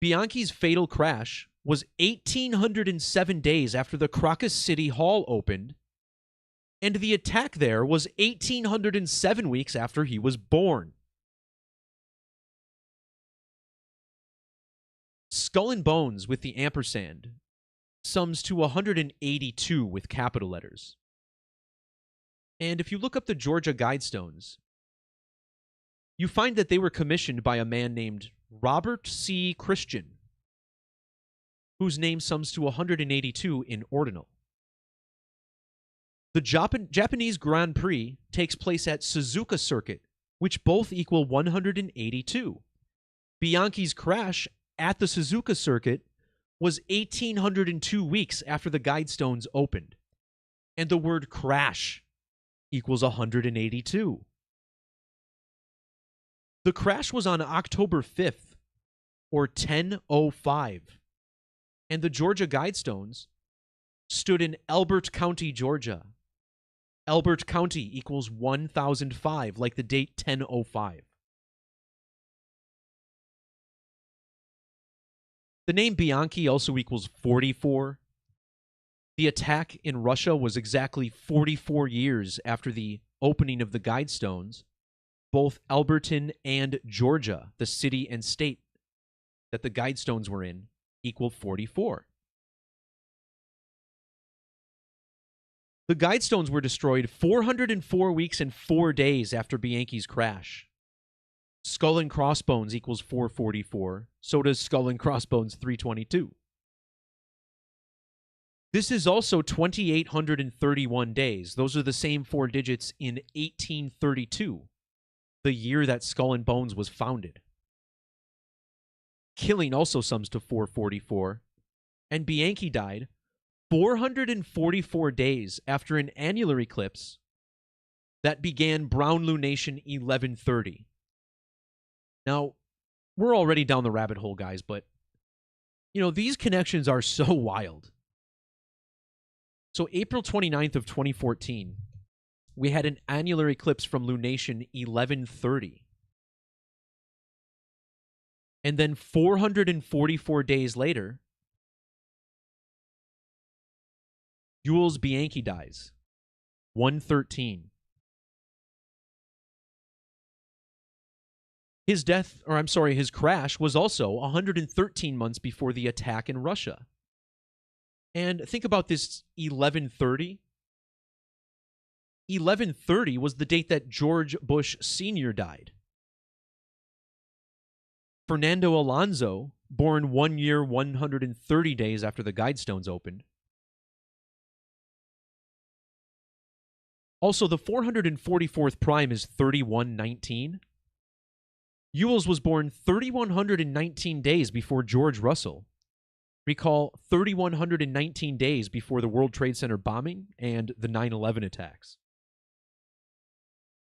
Bianchi's fatal crash was 1,807 days after the Crocus City Hall opened, and the attack there was 1,807 weeks after he was born. Skull and Bones with the ampersand sums to 182 with capital letters. And if you look up the Georgia Guidestones, you find that they were commissioned by a man named Robert C. Christian, whose name sums to 182 in ordinal. The Japanese Grand Prix takes place at Suzuka Circuit, which both equal 182. Bianchi's crash at the Suzuka Circuit was 1,802 weeks after the Guidestones opened. And the word crash equals 182. The crash was on October 5th, or 10:05, and the Georgia Guidestones stood in Elbert County, Georgia. Elbert County equals 1005, like the date 10:05. The name Bianchi also equals 44. The attack in Russia was exactly 44 years after the opening of the Guidestones. Both Alberton and Georgia, the city and state that the Guidestones were in, equal 44. The Guidestones were destroyed 404 weeks and 4 days after Bianchi's crash. Skull and Crossbones equals 444. So does Skull and Crossbones 322. This is also 2,831 days. Those are the same 4 digits in 1832, the year that Skull and Bones was founded. Killing also sums to 444, and Bianchi died 444 days after an annular eclipse that began brown lunation 1130. Now, we're already down the rabbit hole, guys, but, these connections are so wild. So April 29th of 2014, we had an annular eclipse from lunation 1130. And then 444 days later, Jules Bianchi dies. 113. His crash was also 113 months before the attack in Russia. And think about this 1130. 1130 was the date that George Bush Sr. died. Fernando Alonso, born 1 year, 130 days after the Guidestones opened. Also, the 444th prime is 3119. Jules was born 3,119 days before George Russell. Recall 3,119 days before the World Trade Center bombing and the 9/11 attacks.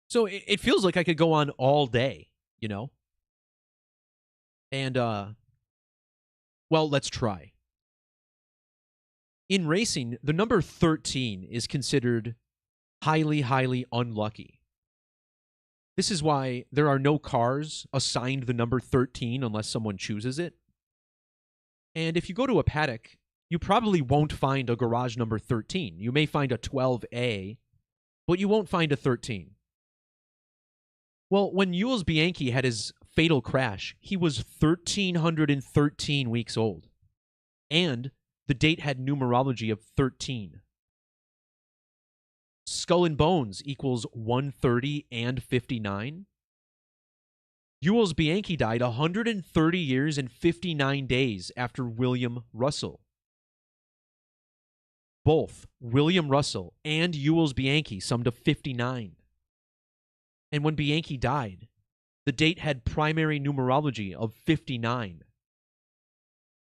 So it feels like I could go on all day, And, let's try. In racing, the number 13 is considered highly, highly unlucky. This is why there are no cars assigned the number 13 unless someone chooses it. And if you go to a paddock, you probably won't find a garage number 13. You may find a 12A, but you won't find a 13. Well, when Jules Bianchi had his fatal crash, he was 1,313 weeks old. And the date had numerology of 13. Skull and Bones equals 130 and 59. Jules Bianchi died 130 years and 59 days after William Russell. Both William Russell and Jules Bianchi summed to 59. And when Bianchi died, the date had primary numerology of 59.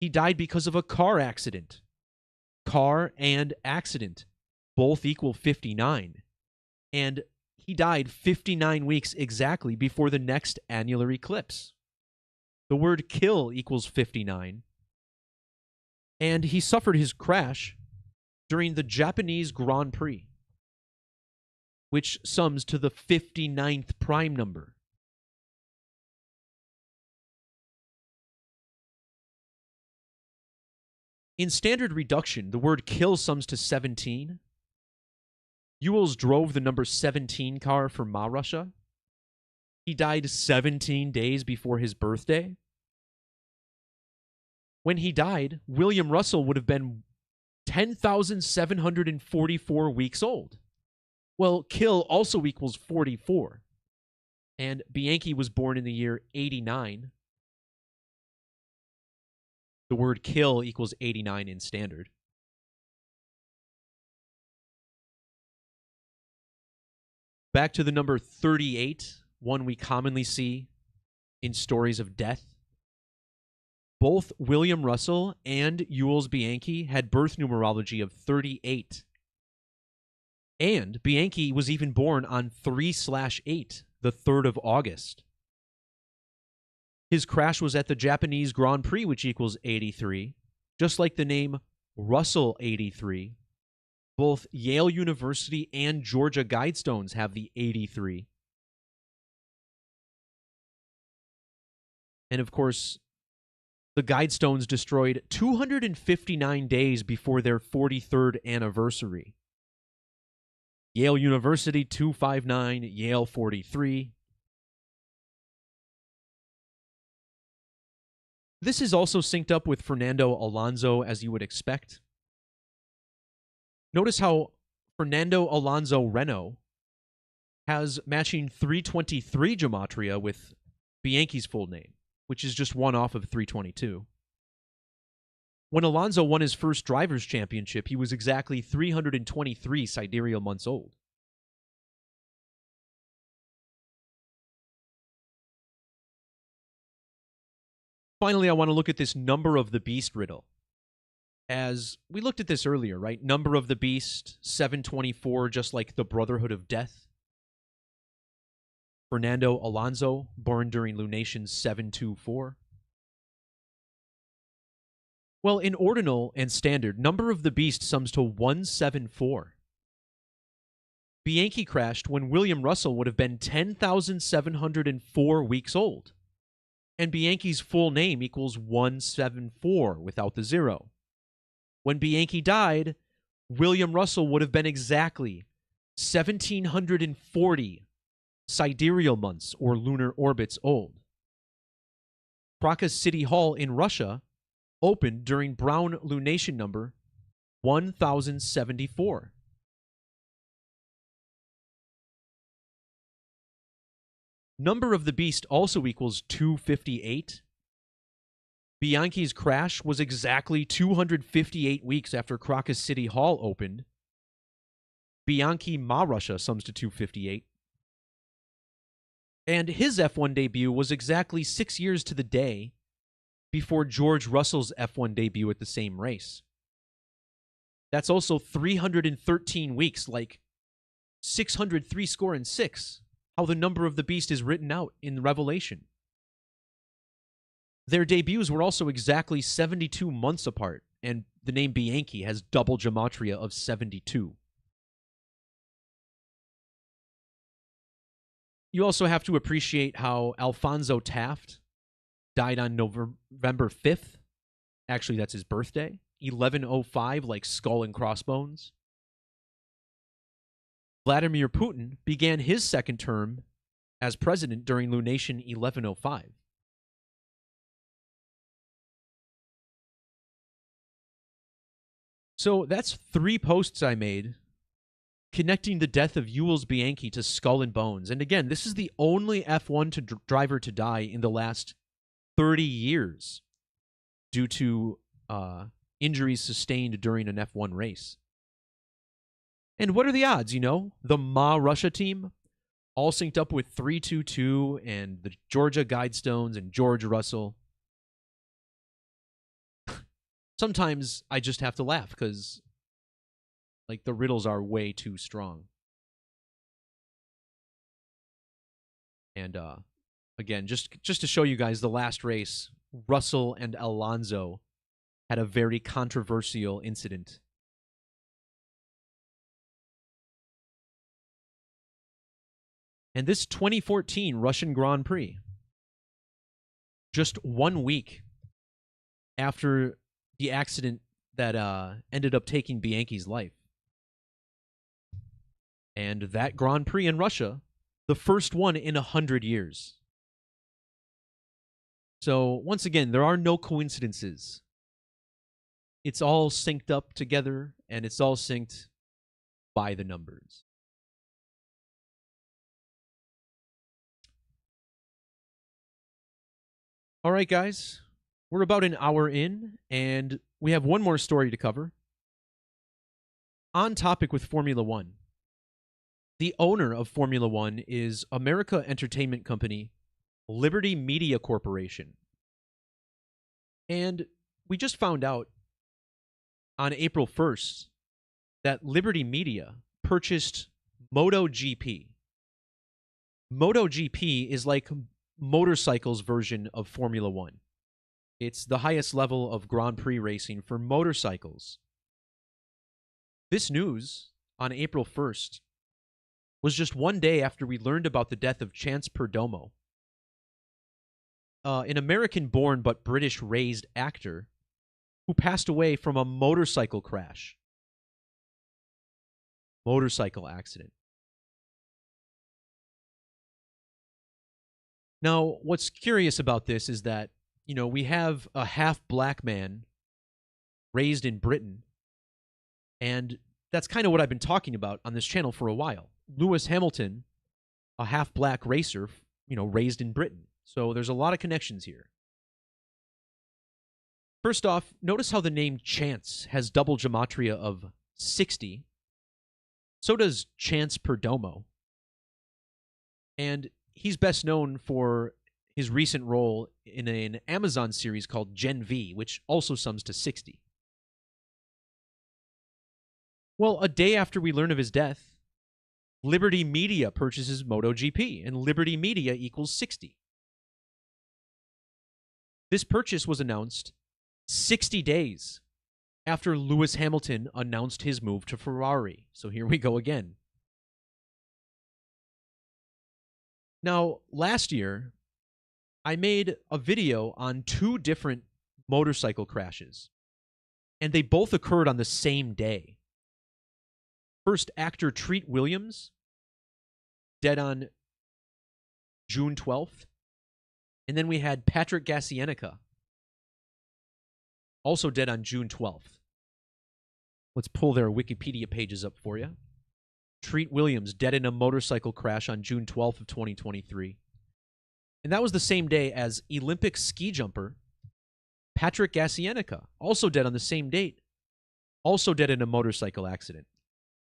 He died because of a car accident. Car and accident both equal 59. And he died 59 weeks exactly before the next annular eclipse. The word kill equals 59. And he suffered his crash during the Japanese Grand Prix, which sums to the 59th prime number. In standard reduction, the word kill sums to 17. Jules drove the number 17 car for Ma Russia. He died 17 days before his birthday. When he died, William Russell would have been 10,744 weeks old. Well, kill also equals 44. And Bianchi was born in the year 89. The word kill equals 89 in standard. Back to the number 38, one we commonly see in stories of death. Both William Russell and Jules Bianchi had birth numerology of 38. And Bianchi was even born on 3/8, the 3rd of August. His crash was at the Japanese Grand Prix, which equals 83. Just like the name Russell 83, both Yale University and Georgia Guidestones have the 83. And of course, the Guidestones destroyed 259 days before their 43rd anniversary. Yale University 259, Yale 43. This is also synced up with Fernando Alonso, as you would expect. Notice how Fernando Alonso Renault has matching 323 Gematria with Bianchi's full name, which is just one off of 322. When Alonso won his first Drivers' Championship, he was exactly 323 sidereal months old. Finally, I want to look at this number of the beast riddle. As we looked at this earlier, right? Number of the beast, 724, just like the Brotherhood of Death. Fernando Alonso, born during lunation 724. Well, in ordinal and standard, number of the beast sums to 174. Bianchi crashed when William Russell would have been 10,704 weeks old. And Bianchi's full name equals 174 without the 0. When Bianchi died, William Russell would have been exactly 1,740 sidereal months or lunar orbits old. Crocus City Hall in Russia opened during Brown lunation number 1074. Number of the beast also equals 258. Bianchi's crash was exactly 258 weeks after Crocus City Hall opened. Bianchi Ma Russia sums to 258. And his F1 debut was exactly 6 years to the day before George Russell's F1 debut at the same race. That's also 313 weeks, like 603 score and 6, how the number of the beast is written out in Revelation. Their debuts were also exactly 72 months apart, and the name Bianchi has double gematria of 72. You also have to appreciate how Alfonso Taft died on November 5th. Actually, that's his birthday. 1105, like skull and crossbones. Vladimir Putin began his second term as president during lunation 1105. So that's 3 posts I made connecting the death of Jules Bianchi to Skull and Bones. And again, this is the only F1 driver to die in the last 30 years due to injuries sustained during an F1 race. And what are the odds, you know? The Ma Russia team, all synced up with 322 and the Georgia Guidestones and George Russell. Sometimes I just have to laugh because, like, the riddles are way too strong. And again, just to show you guys the last race, Russell and Alonso had a very controversial incident. And this 2014 Russian Grand Prix, just 1 week after the accident that ended up taking Bianchi's life. And that Grand Prix in Russia, the first one in 100 years. So, once again, there are no coincidences it's all synced up together, and it's all synced by the numbers. All right, guys, we're about an hour in, and we have one more story to cover. On topic with Formula One. The owner of Formula One is America Entertainment Company, Liberty Media Corporation. And we just found out on April 1st that Liberty Media purchased MotoGP. MotoGP is like motorcycles version of Formula One. It's the highest level of Grand Prix racing for motorcycles. This news on April 1st was just one day after we learned about the death of Chance Perdomo, an American-born but British-raised actor who passed away from a motorcycle crash. Motorcycle accident. Now, what's curious about this is that, we have a half-black man raised in Britain, and that's kind of what I've been talking about on this channel for a while. Lewis Hamilton, a half-black racer, raised in Britain. So there's a lot of connections here. First off, notice how the name Chance has double gematria of 60. So does Chance Perdomo. And he's best known for his recent role in an Amazon series called Gen V, which also sums to 60. Well, a day after we learn of his death, Liberty Media purchases MotoGP, and Liberty Media equals 60. This purchase was announced 60 days after Lewis Hamilton announced his move to Ferrari. So here we go again. Now, last year, I made a video on 2 different motorcycle crashes, and they both occurred on the same day. First, actor Treat Williams, dead on June 12th. And then we had Patrick Gaciennica, also dead on June 12th. Let's pull their Wikipedia pages up for you. Treat Williams, dead in a motorcycle crash on June 12th of 2023. And that was the same day as Olympic ski jumper Patrick Gaciennica, also dead on the same date, also dead in a motorcycle accident.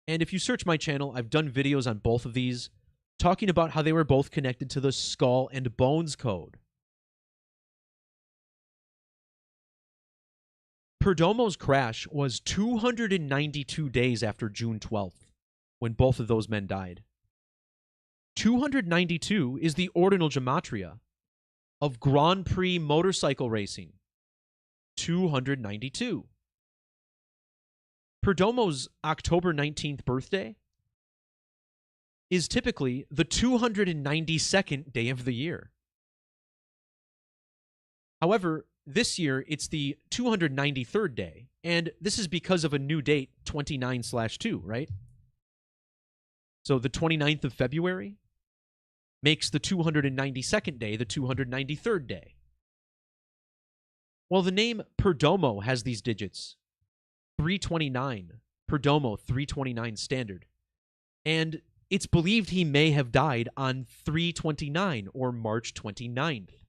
And if you search my channel, I've done videos on both of these, talking about how they were both connected to the Skull and Bones Code. Perdomo's crash was 292 days after June 12th, when both of those men died. 292 is the ordinal gematria of Grand Prix motorcycle racing. 292. Perdomo's October 19th birthday is typically the 292nd day of the year. However, this year it's the 293rd day, and this is because of a new date, 29/2, right? So the 29th of February makes the 292nd day the 293rd day. Well, the name Perdomo has these digits. 329, Perdomo 329 standard. And it's believed he may have died on 3/29 or March 29th.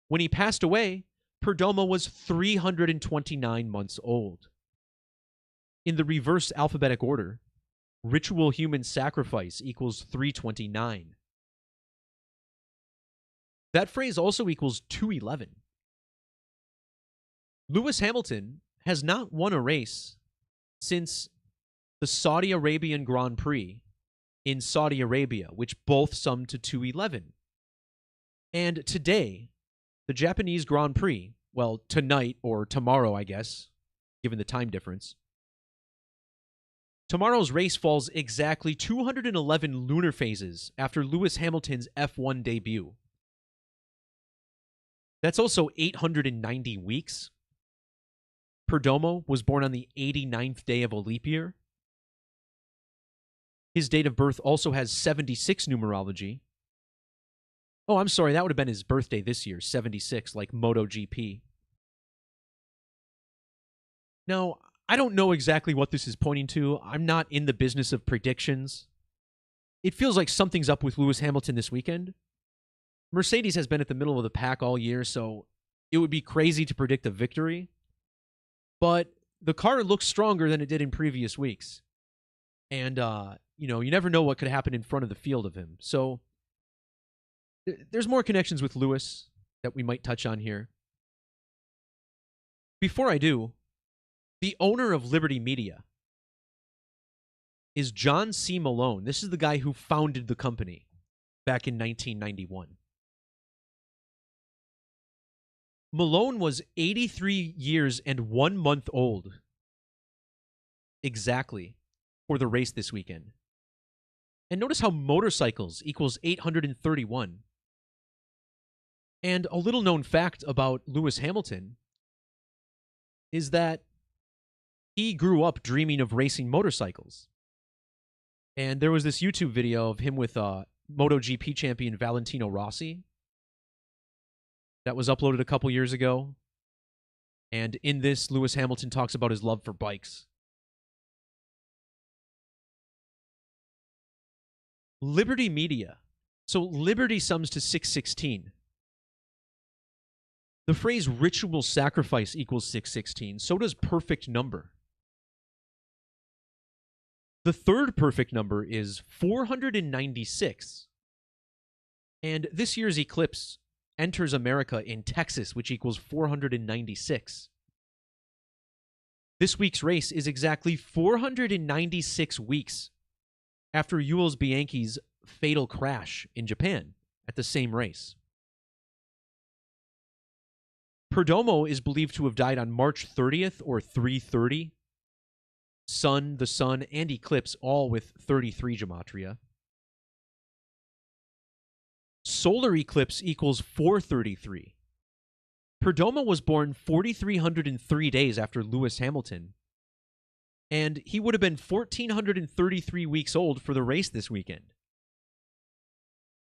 When he passed away, Perdomo was 329 months old. In the reverse alphabetic order, ritual human sacrifice equals 329. That phrase also equals 211. Lewis Hamilton has not won a race since the Saudi Arabian Grand Prix in Saudi Arabia, which both summed to 211. And today, the Japanese Grand Prix, well, tonight or tomorrow, I guess, given the time difference, tomorrow's race falls exactly 211 lunar phases after Lewis Hamilton's F1 debut. That's also 890 weeks. Perdomo was born on the 89th day of a leap year. His date of birth also has 76 numerology. Oh, I'm sorry, that would have been his birthday this year, 76, like MotoGP. Now, I don't know exactly what this is pointing to. I'm not in the business of predictions. It feels like something's up with Lewis Hamilton this weekend. Mercedes has been at the middle of the pack all year, so it would be crazy to predict a victory. But the car looks stronger than it did in previous weeks. And, you never know what could happen in front of the field of him. So there's more connections with Lewis that we might touch on here. Before I do, the owner of Liberty Media is John C. Malone. This is the guy who founded the company back in 1991. Malone was 83 years and 1 month old exactly for the race this weekend. And notice how motorcycles equals 831. And a little known fact about Lewis Hamilton is that he grew up dreaming of racing motorcycles. And there was this YouTube video of him with MotoGP champion Valentino Rossi that was uploaded a couple years ago. And in this, Lewis Hamilton talks about his love for bikes. Liberty Media. So Liberty sums to 616. The phrase ritual sacrifice equals 616. So does perfect number. The third perfect number is 496. And this year's Eclipse enters America in Texas, which equals 496. This week's race is exactly 496 weeks after Jules Bianchi's fatal crash in Japan at the same race. Perdomo is believed to have died on March 30th or 330. Sun, the Sun, and Eclipse all with 33 Gematria. Solar eclipse equals 433. Perdomo was born 4,303 days after Lewis Hamilton, and he would have been 1,433 weeks old for the race this weekend.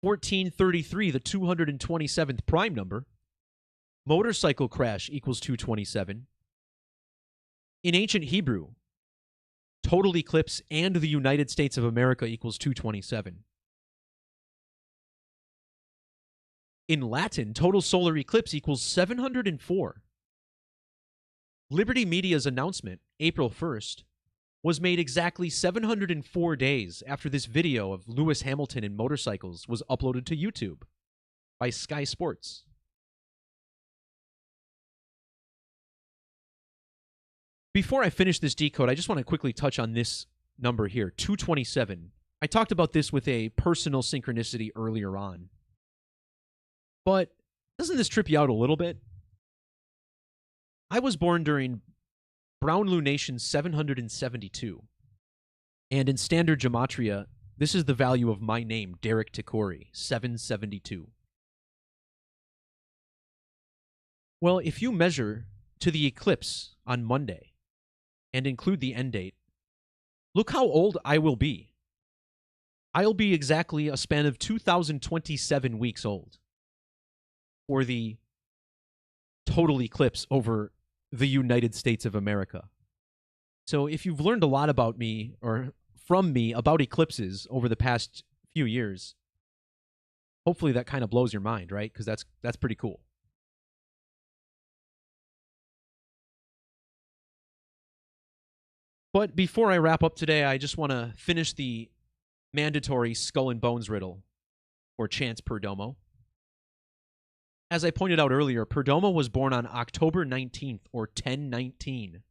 1433, the 227th prime number. Motorcycle crash equals 227. In ancient Hebrew, total eclipse and the United States of America equals 227. In Latin, total solar eclipse equals 704. Liberty Media's announcement, April 1st, was made exactly 704 days after this video of Lewis Hamilton and motorcycles was uploaded to YouTube by Sky Sports. Before I finish this decode, I just want to quickly touch on this number here, 227. I talked about this with a personal synchronicity earlier on. But doesn't this trip you out a little bit? I was born during Brown Lunation 772. And in standard Gematria, this is the value of my name, Derek Tikori, 772. Well, if you measure to the eclipse on Monday, and include the end date, look how old I will be. I'll be exactly a span of 2,027 weeks old for the total eclipse over the United States of America. So if you've learned a lot about me, or from me, about eclipses over the past few years, hopefully that kind of blows your mind, right? Because that's pretty cool. But before I wrap up today, I just want to finish the mandatory skull and bones riddle for Chance Perdomo. As I pointed out earlier, Perdomo was born on October 19th, or 1019.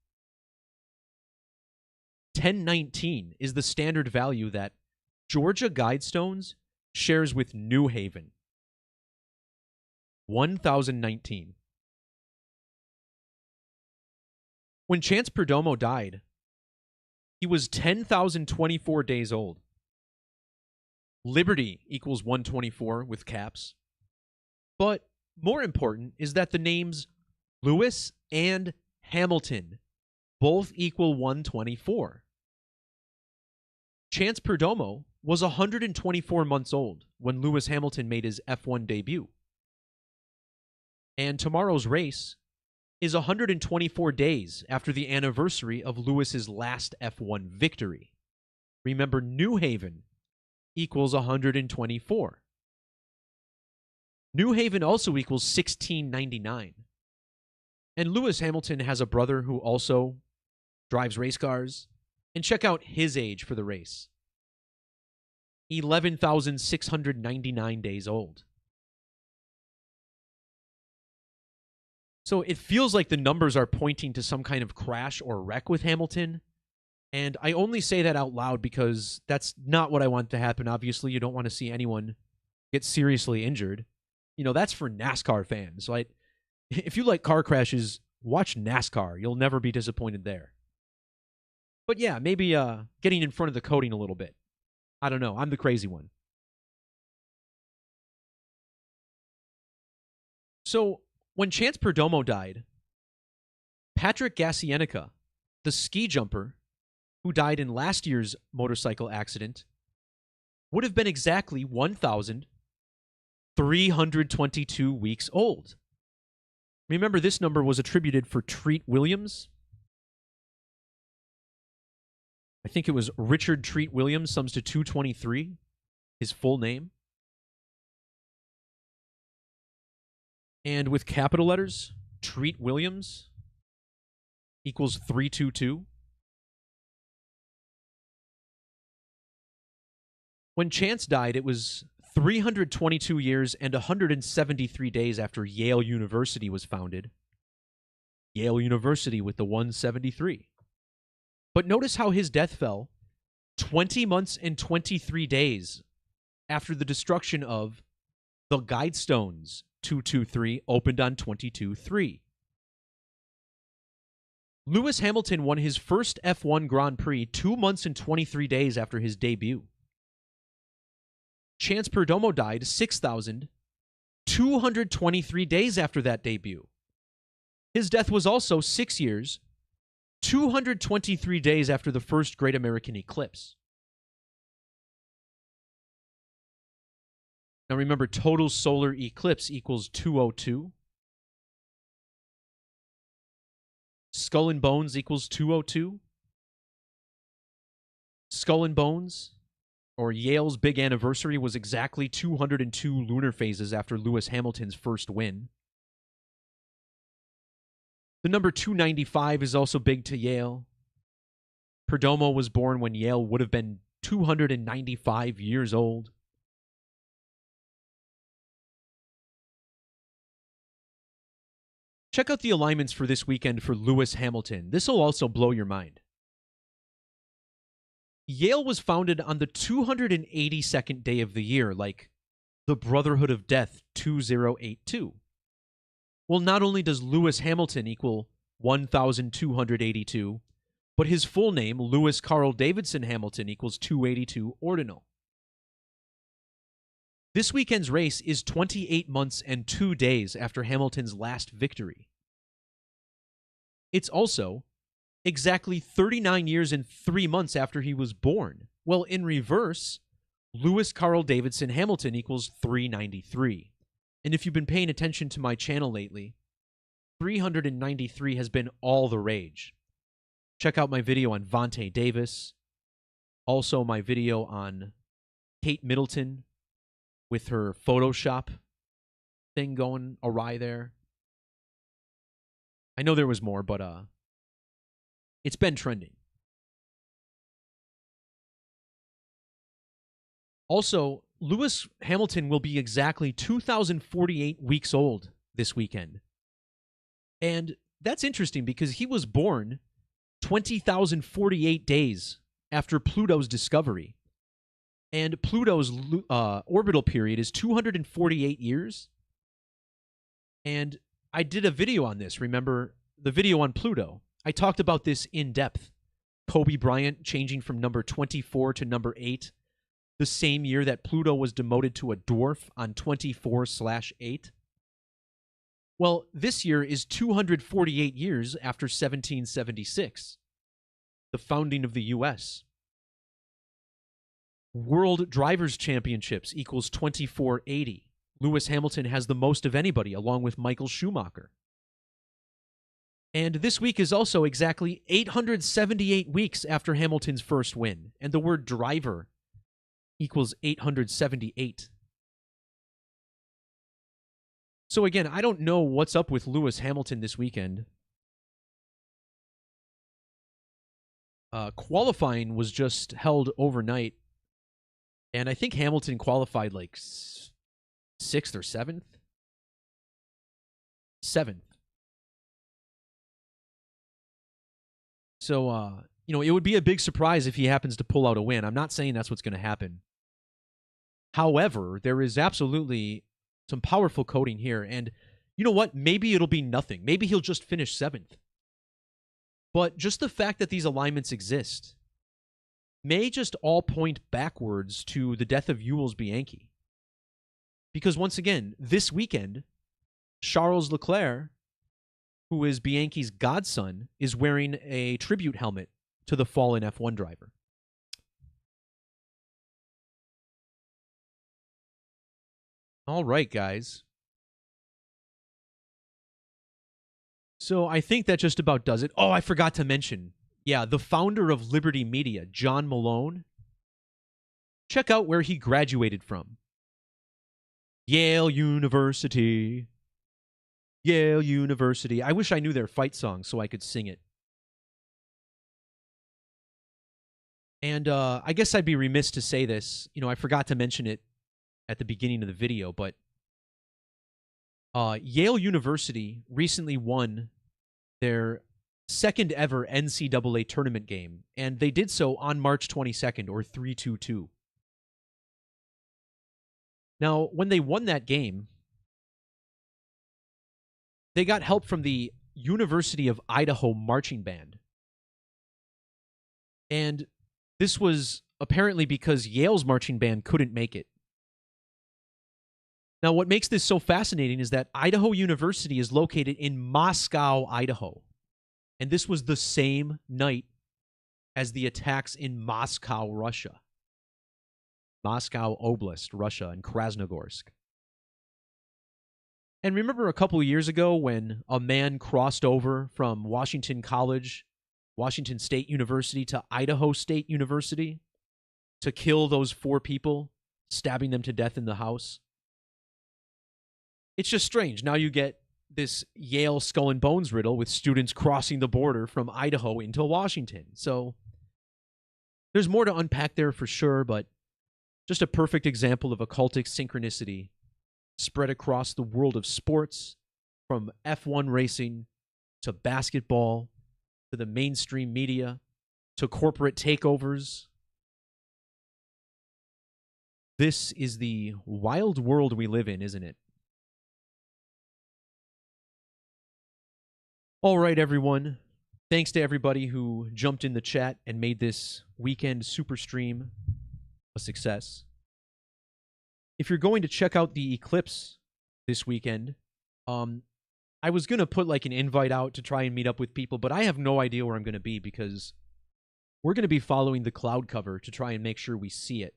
1019 is the standard value that Georgia Guidestones shares with New Haven. 1019. When Chance Perdomo died, he was 10,024 days old. Liberty equals 124 with caps. But more important is that the names Lewis and Hamilton both equal 124. Chance Perdomo was 124 months old when Lewis Hamilton made his F1 debut. And tomorrow's race is 124 days after the anniversary of Lewis's last F1 victory. Remember, New Haven equals 124. New Haven also equals 1699. And Lewis Hamilton has a brother who also drives race cars. And check out his age for the race. 11,699 days old. So it feels like the numbers are pointing to some kind of crash or wreck with Hamilton. And I only say that out loud because that's not what I want to happen. Obviously, you don't want to see anyone get seriously injured. You know, that's for NASCAR fans. So if you like car crashes, watch NASCAR. You'll never be disappointed there. But yeah, maybe getting in front of the coding a little bit. I don't know. I'm the crazy one. So when Chance Perdomo died, Patrick Gassienica, the ski jumper who died in last year's motorcycle accident, would have been exactly 1,322 weeks old. Remember, this number was attributed for Treat Williams. I think it was Richard Treat Williams, sums to 223, his full name. And with capital letters, Treat Williams equals 322. When Chance died, it was 322 years and 173 days after Yale University was founded. Yale University with the 173. But notice how his death fell 20 months and 23 days after the destruction of the Guidestones 223 opened on 22/3. Lewis Hamilton won his first F1 Grand Prix 2 months and 23 days after his debut. Chance Perdomo died 6,223 days after that debut. His death was also 6 years, 223 days after the first Great American Eclipse. Now remember, total solar eclipse equals 202. Skull and Bones equals 202. Skull and Bones, or Yale's big anniversary, was exactly 202 lunar phases after Lewis Hamilton's first win. The number 295 is also big to Yale. Perdomo was born when Yale would have been 295 years old. Check out the alignments for this weekend for Lewis Hamilton. This will also blow your mind. Yale was founded on the 282nd day of the year, like the Brotherhood of Death 2082. Well, not only does Lewis Hamilton equal 1,282, but his full name, Lewis Carl Davidson Hamilton, equals 282 ordinal. This weekend's race is 28 months and 2 days after Hamilton's last victory. It's also exactly 39 years and 3 months after he was born. Well, in reverse, Lewis Carl Davidson Hamilton equals 393. And if you've been paying attention to my channel lately, 393 has been all the rage. Check out my video on Vontae Davis. Also my video on Kate Middleton with her Photoshop thing going awry there. I know there was more, but it's been trending. Also, Lewis Hamilton will be exactly 2,048 weeks old this weekend. And that's interesting because he was born 20,048 days after Pluto's discovery. And Pluto's orbital period is 248 years. And I did a video on this. Remember the video on Pluto? I talked about this in depth. Kobe Bryant changing from number 24 to number 8. The same year that Pluto was demoted to a dwarf on 24/8. Well, this year is 248 years after 1776, the founding of the U.S. World Drivers' Championships equals 2480. Lewis Hamilton has the most of anybody, along with Michael Schumacher. And this week is also exactly 878 weeks after Hamilton's first win. And the word driver equals 878. So again, I don't know what's up with Lewis Hamilton this weekend. Qualifying was just held overnight. And I think Hamilton qualified like 6th or 7th. 7th. So, it would be a big surprise if he happens to pull out a win. I'm not saying that's what's going to happen. However, there is absolutely some powerful coding here. And you know what? Maybe it'll be nothing. Maybe he'll just finish 7th. But just the fact that these alignments exist may just all point backwards to the death of Jules Bianchi. Because once again, this weekend, Charles Leclerc, who is Bianchi's godson, is wearing a tribute helmet to the fallen F1 driver. All right, guys. So I think that just about does it. Oh, I forgot to mention. Yeah, the founder of Liberty Media, John Malone. Check out where he graduated from. Yale University. Yale University. I wish I knew their fight song so I could sing it. And I guess I'd be remiss to say this. I forgot to mention it at the beginning of the video, but Yale University recently won their second ever NCAA tournament game, and they did so on March 22nd, or 3-2-2. Now, when they won that game, they got help from the University of Idaho marching band. And this was apparently because Yale's marching band couldn't make it. Now, what makes this so fascinating is that Idaho University is located in Moscow, Idaho. And this was the same night as the attacks in Moscow, Russia. Moscow Oblast, Russia, and Krasnogorsk. And remember a couple of years ago when a man crossed over from Washington College, Washington State University, to Idaho State University to kill those 4 people, stabbing them to death in the house? It's just strange. Now you get this Yale skull and bones riddle with students crossing the border from Idaho into Washington. So there's more to unpack there for sure, but just a perfect example of occultic synchronicity spread across the world of sports, from F1 racing to basketball to the mainstream media to corporate takeovers. This is the wild world we live in, isn't it? All right, everyone. Thanks to everybody who jumped in the chat and made this weekend super stream a success. If you're going to check out the Eclipse this weekend, I was going to put like an invite out to try and meet up with people, but I have no idea where I'm going to be because we're going to be following the cloud cover to try and make sure we see it.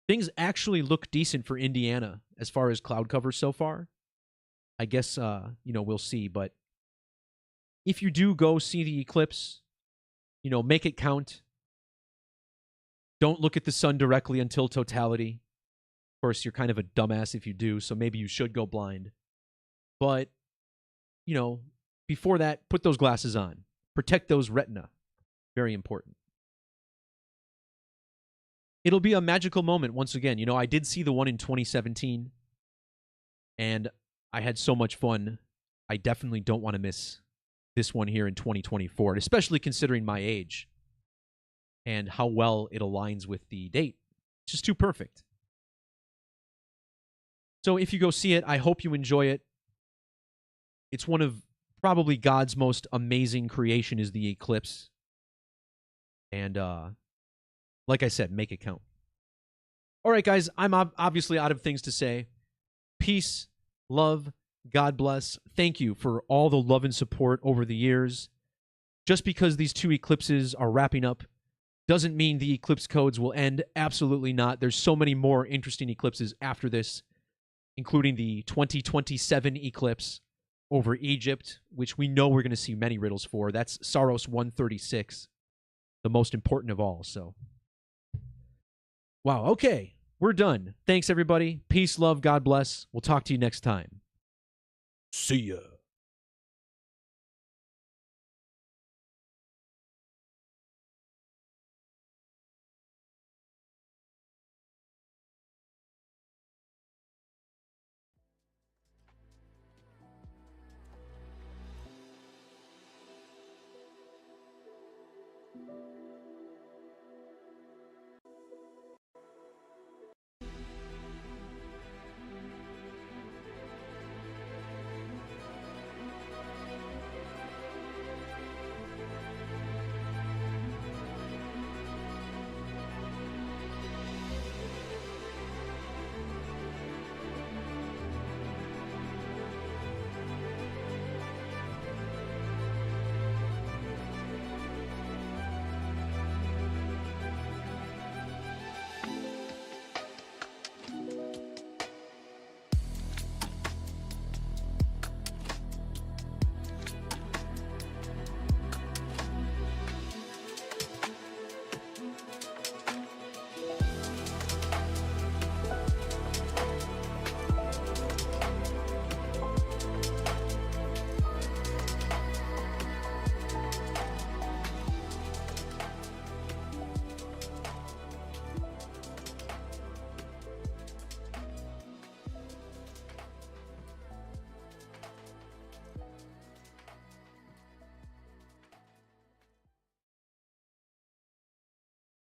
Things actually look decent for Indiana as far as cloud cover so far. I guess, we'll see, but if you do go see the eclipse, make it count. Don't look at the sun directly until totality. Of course, you're kind of a dumbass if you do, so maybe you should go blind. But, before that, put those glasses on. Protect those retina. Very important. It'll be a magical moment once again. I did see the one in 2017, and I had so much fun. I definitely don't want to miss this one here in 2024, especially considering my age and how well it aligns with the date. It's just too perfect. So if you go see it, I hope you enjoy it. It's one of probably God's most amazing creation is the eclipse. And like I said, make it count. All right, guys, I'm obviously out of things to say. Peace, love, God bless. Thank you for all the love and support over the years. Just because these 2 eclipses are wrapping up doesn't mean the eclipse codes will end. Absolutely not. There's so many more interesting eclipses after this, including the 2027 eclipse, over Egypt, which we know we're going to see many riddles for. That's Saros 136, the most important of all. So, wow. Okay. We're done. Thanks, everybody. Peace, love, God bless. We'll talk to you next time. See ya.